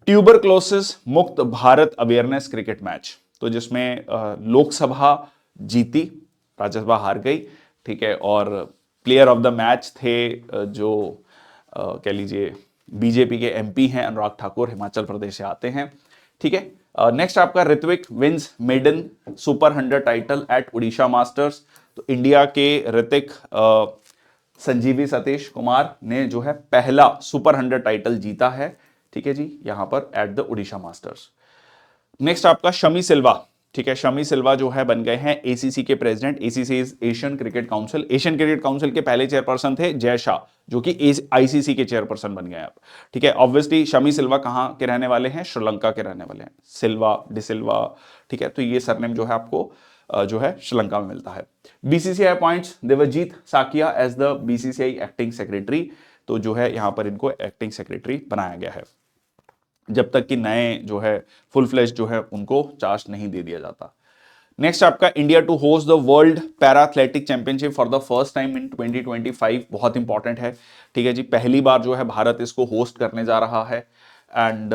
ट्यूबरक्लोसिस मुक्त भारत अवेयरनेस क्रिकेट मैच। तो जिसमें लोकसभा जीती, राज्यसभा हार गई। ठीक है, और प्लेयर ऑफ द मैच थे जो कह लीजिए बीजेपी के एमपी हैं, अनुराग ठाकुर, हिमाचल प्रदेश से आते हैं। ठीक है। नेक्स्ट आपका Rithvik wins maiden super 100 title at Orissa masters. तो इंडिया के ऋतिक संजीवी सतीश कुमार ने जो है पहला सुपर 100 टाइटल जीता है। ठीक है जी, यहां पर at the Orissa masters. Next आपका शमी सिल्वा। ठीक है, शमी सिल्वा जो है बन गए हैं एसीसी के president. ACC is Asian cricket council. Asian cricket council के पहले चेयरपर्सन थे जय शाह, जो कि आईसीसी के चेयरपर्सन बन गए अब। ठीक है, ऑब्वियसली शमी सिल्वा कहां के रहने वाले हैं, श्रीलंका के रहने वाले हैं, सिल्वा डिसिल्वा। ठीक है, तो ये सरनेम जो है आपको जो है श्रीलंका में मिलता है। BCCI appoints Devajit Saikia as the BCCI acting secretary. तो जो है यहां पर इनको एक्टिंग सेक्रेटरी बनाया गया है। जब तक कि नए जो है फुल फ्लैश जो है उनको चार्ज नहीं दे दिया जाता। नेक्स्ट आपका India to host the world para athletic championship for the first time in 2025, बहुत इंपॉर्टेंट है। ठीक है जी, पहली बार जो है भारत इसको होस्ट करने जा रहा है। एंड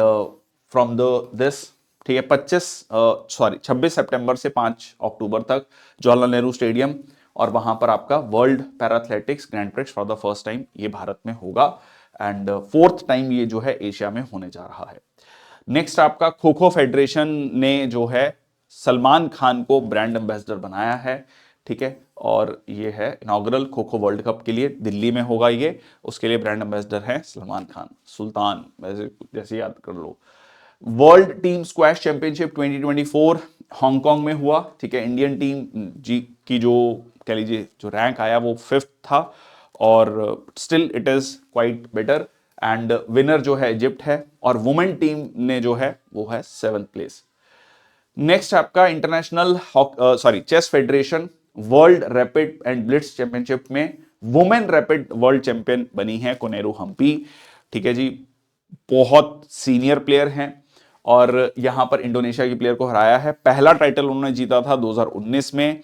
फ्रॉम द दिस, ठीक है, 26 सितंबर से 5 अक्टूबर तक जवाहरलाल नेहरू स्टेडियम, और वहां पर आपका world para athletics grand prix for the first time ये भारत में होगा। एंड फोर्थ टाइम ये जो है एशिया में होने जा रहा है। नेक्स्ट आपका खो खो फेडरेशन ने जो है सलमान खान को ब्रांड एम्बेसडर बनाया है। ठीक है, और ये है inaugural kho kho world cup के लिए दिल्ली में होगा ये, उसके लिए ब्रांड एम्बेसडर है सलमान खान, सुल्तान वैसे जैसे याद कर लो। World team squash championship 2024 Hong Kong में हुआ। ठीक है, इंडियन टीम जी की जो कह लीजिए जो रैंक आया वो 5th था, और still it is quite better. And winner जो है इजिप्ट है, और वुमेन टीम ने जो है वो है 7th प्लेस। नेक्स्ट आपका international chess federation world rapid and blitz championship में वुमेन रैपिड वर्ल्ड चैंपियन बनी है कोनेरू हम्पी। ठीक है जी, बहुत सीनियर प्लेयर हैं, और यहां पर इंडोनेशिया की प्लेयर को हराया है। पहला टाइटल उन्होंने जीता था 2019 में।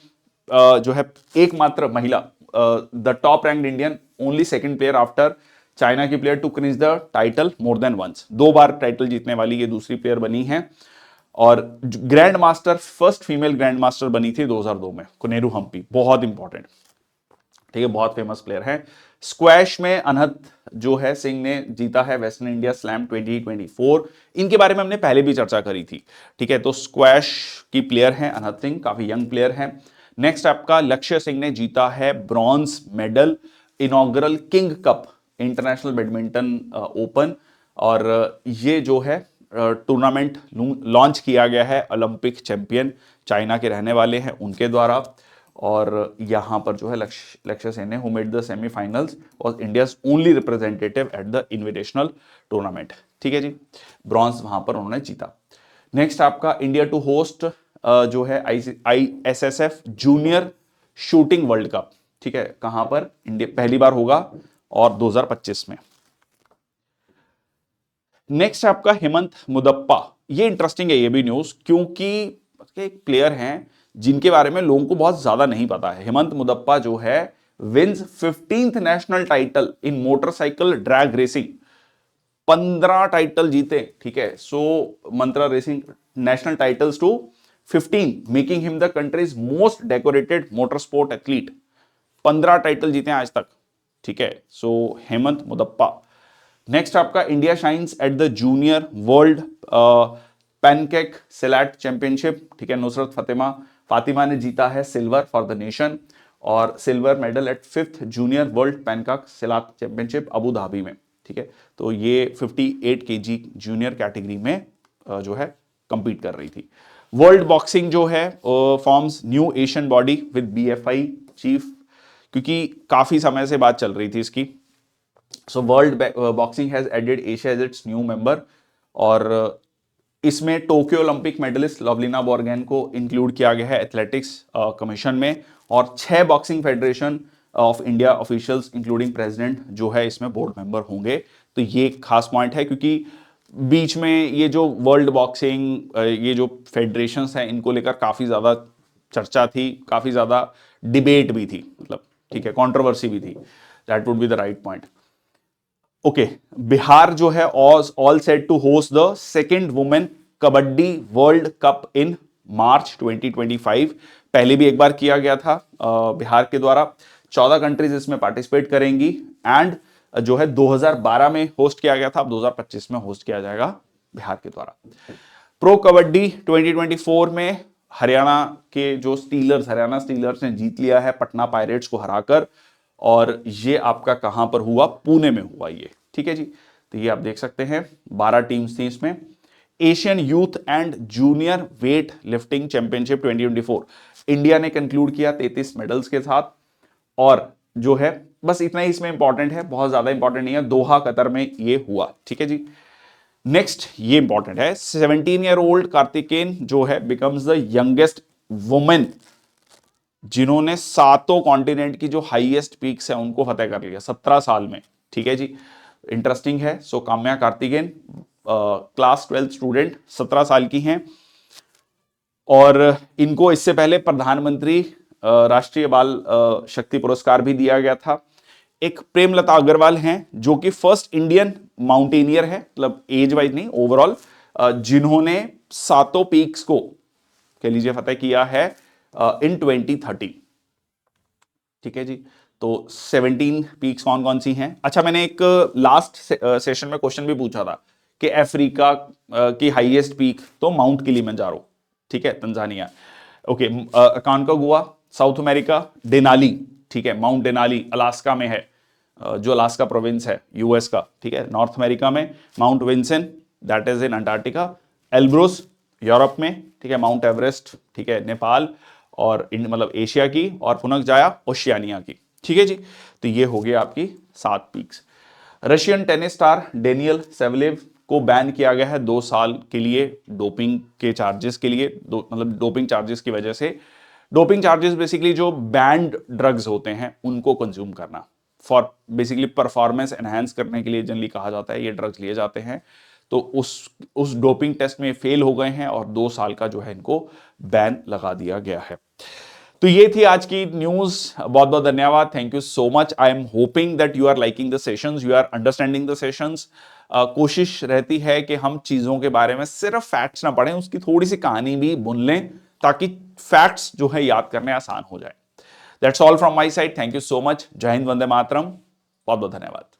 जो है एकमात्र महिला, the top ranked Indian, only second player after China की player to clinch the title more than once. 2 बार टाइटल जीतने वाली ये दूसरी प्लेयर बनी है। और grandmaster, first female grandmaster बनी थी 2002 में कोनेरू हम्पी, बहुत इंपॉर्टेंट। ठीक है, बहुत फेमस प्लेयर है। स्क्वैश में अनहत जो है सिंह ने जीता है वेस्टर्न इंडिया स्लैम 2024, इनके बारे में हमने पहले भी चर्चा करी थी। ठीक है, तो स्क्वैश की प्लेयर हैं अनहत सिंह, काफी यंग प्लेयर हैं। नेक्स्ट आपका लक्ष्य सिंह ने जीता है bronze medal inaugural king cup international badminton open, और ये जो है टूर्नामेंट लॉन्च किया गया है ओलंपिक चैंपियन चाइना के रहने वाले हैं उनके द्वारा। और यहां पर जो है लक्ष्य सेन ने, who made the semifinals, was India's only representative at the invitational tournament. ठीक है जी, ब्रॉन्ज वहां पर उन्होंने जीता। नेक्स्ट आपका इंडिया टू होस्ट जो है ISSF junior shooting world cup. ठीक है, कहां पर, इंडिया पहली बार होगा, और 2025 में। नेक्स्ट आपका हेमंत मुदप्पा, ये इंटरेस्टिंग है ये भी न्यूज, क्योंकि एक प्लेयर हैं जिनके बारे में लोगों को बहुत ज्यादा नहीं पता है। हेमंत मुदप्पा जो है wins 15th national title in motorcycle drag racing, 15 title जीते। ठीक है, so Mantra racing national titles to 15, making him the country's most decorated motor sport athlete. 15 title जीते हैं आज तक। ठीक है, सो हेमंत मुदप्पा। नेक्स्ट आपका India shines at the junior world pencak silat championship. ठीक है, नुसरत फातिमा ने जीता है सिल्वर फॉर द नेशन, और silver medal eight 5th junior world pencak silat championship Abu Dhabi में। ठीक है, तो ये 58 kg जूनियर कैटेगरी में जो है कंपीट कर रही थी। वर्ल्ड बॉक्सिंग जो है forms new Asian body with BFI chief, क्योंकि काफी समय से बात चल रही थी इसकी। So world boxing has added Asia as its new member, और इसमें Tokyo Olympic medallist Lovlina Borgohain को इंक्लूड किया गया है एथलेटिक्स कमीशन में, और 6 boxing federation of India officials including president जो है इसमें बोर्ड मेंबर होंगे। तो ये खास पॉइंट है, क्योंकि बीच में ये जो वर्ल्ड बॉक्सिंग ये जो फेडरेशंस हैं इनको लेकर काफी ज्यादा चर्चा थी, काफी ज्यादा डिबेट भी थी, मतलब ठीक है कंट्रोवर्सी भी थी। That would be the right point. Okay, Bihar जो है all set to host the second women kabaddi world cup in March 2025। पहले भी एक बार किया गया था बिहार के द्वारा। 14 कंट्रीज इसमें पार्टिसिपेट करेंगी, एंड जो है 2012 में होस्ट किया गया था, अब 2025 में होस्ट किया जाएगा बिहार के द्वारा। प्रो कबड्डी 2024 में हरियाणा के जो हरियाणा स्टीलर्स ने जीत लिया है पटना पायरेट्स को हराकर, और ये आपका कहां पर हुआ, पुणे में हुआ ये। ठीक है जी, तो ये आप देख सकते हैं 12 टीम्स थी इसमें। Asian youth and junior weight lifting championship 2024 India ने कंक्लूड किया 33 मेडल्स के साथ, और जो है बस इतना ही इसमें इंपॉर्टेंट है, बहुत ज्यादा इंपॉर्टेंट नहीं है, दोहा कतर में ये हुआ। ठीक है जी, नेक्स्ट ये इंपॉर्टेंट है, 17 ईयर ओल्ड कार्तिकेन जो है बिकम्स द यंगेस्ट वुमेन जिन्होंने 7 कॉन्टिनेंट की जो हाईएस्ट पीक्स है उनको फतेह कर लिया 17 साल में। ठीक है जी, इंटरेस्टिंग है। सो काम्या कार्तिकेन क्लास 12 स्टूडेंट, 17 साल की हैं और इनको इससे पहले प्रधानमंत्री राष्ट्रीय बाल शक्ति पुरस्कार भी दिया गया था। एक प्रेमलता अग्रवाल हैं जो कि फर्स्ट इंडियन माउंटेनियर है, मतलब एज वाइज नहीं ओवरऑल, जिन्होंने 7 पीक्स को कह लीजिए फतेह किया है इन 2030। ठीक है जी, तो 17 पीक्स कौन कौन सी हैं। अच्छा, मैंने एक लास्ट सेशन में क्वेश्चन भी पूछा था कि अफ्रीका की हाईएस्ट पीक, तो माउंट किलिमंजारो, ठीक है, Tanzania. Okay, Aconcagua south America, Denali, ठीक है, माउंट डेनाली अलास्का में है, जो अलास्का प्रोविंस है यूएस का, ठीक है, नॉर्थ अमेरिका में। Mount Vinson that is in Antarctica, Elbrus Europe में, ठीक है, माउंट एवरेस्ट, ठीक है, नेपाल और मतलब एशिया की, और पुनकजाया ओशियानिया की। ठीक है जी, तो ये हो गया आपकी 7 peaks. Russian tennis star Daniil Savelev को बैन किया गया है 2 साल के लिए डोपिंग के चार्जेस के लिए, मतलब डोपिंग चार्जेस की वजह से। डोपिंग चार्जेस बेसिकली जो बैंड ड्रग्स होते हैं उनको कंज्यूम करना, फॉर बेसिकली परफॉर्मेंस एनहांस करने के लिए जनरली कहा जाता है ये ड्रग्स लिए जाते हैं। तो उस डोपिंग टेस्ट में फेल हो गए हैं और 2 साल का जो है इनको बैन लगा दिया गया है। तो ये थी आज की न्यूज, बहुत बहुत धन्यवाद, thank you so much. I am hoping that you are liking the sessions, you are understanding the sessions. कोशिश रहती है कि हम चीजों के बारे में सिर्फ फैक्ट्स ना पढ़ें, उसकी थोड़ी सी कहानी भी बुन लें ताकि फैक्ट्स जो है याद करने आसान हो जाए। That's all from my side, thank you so much. जय हिंद, वंदे मातरम, बहुत बहुत धन्यवाद।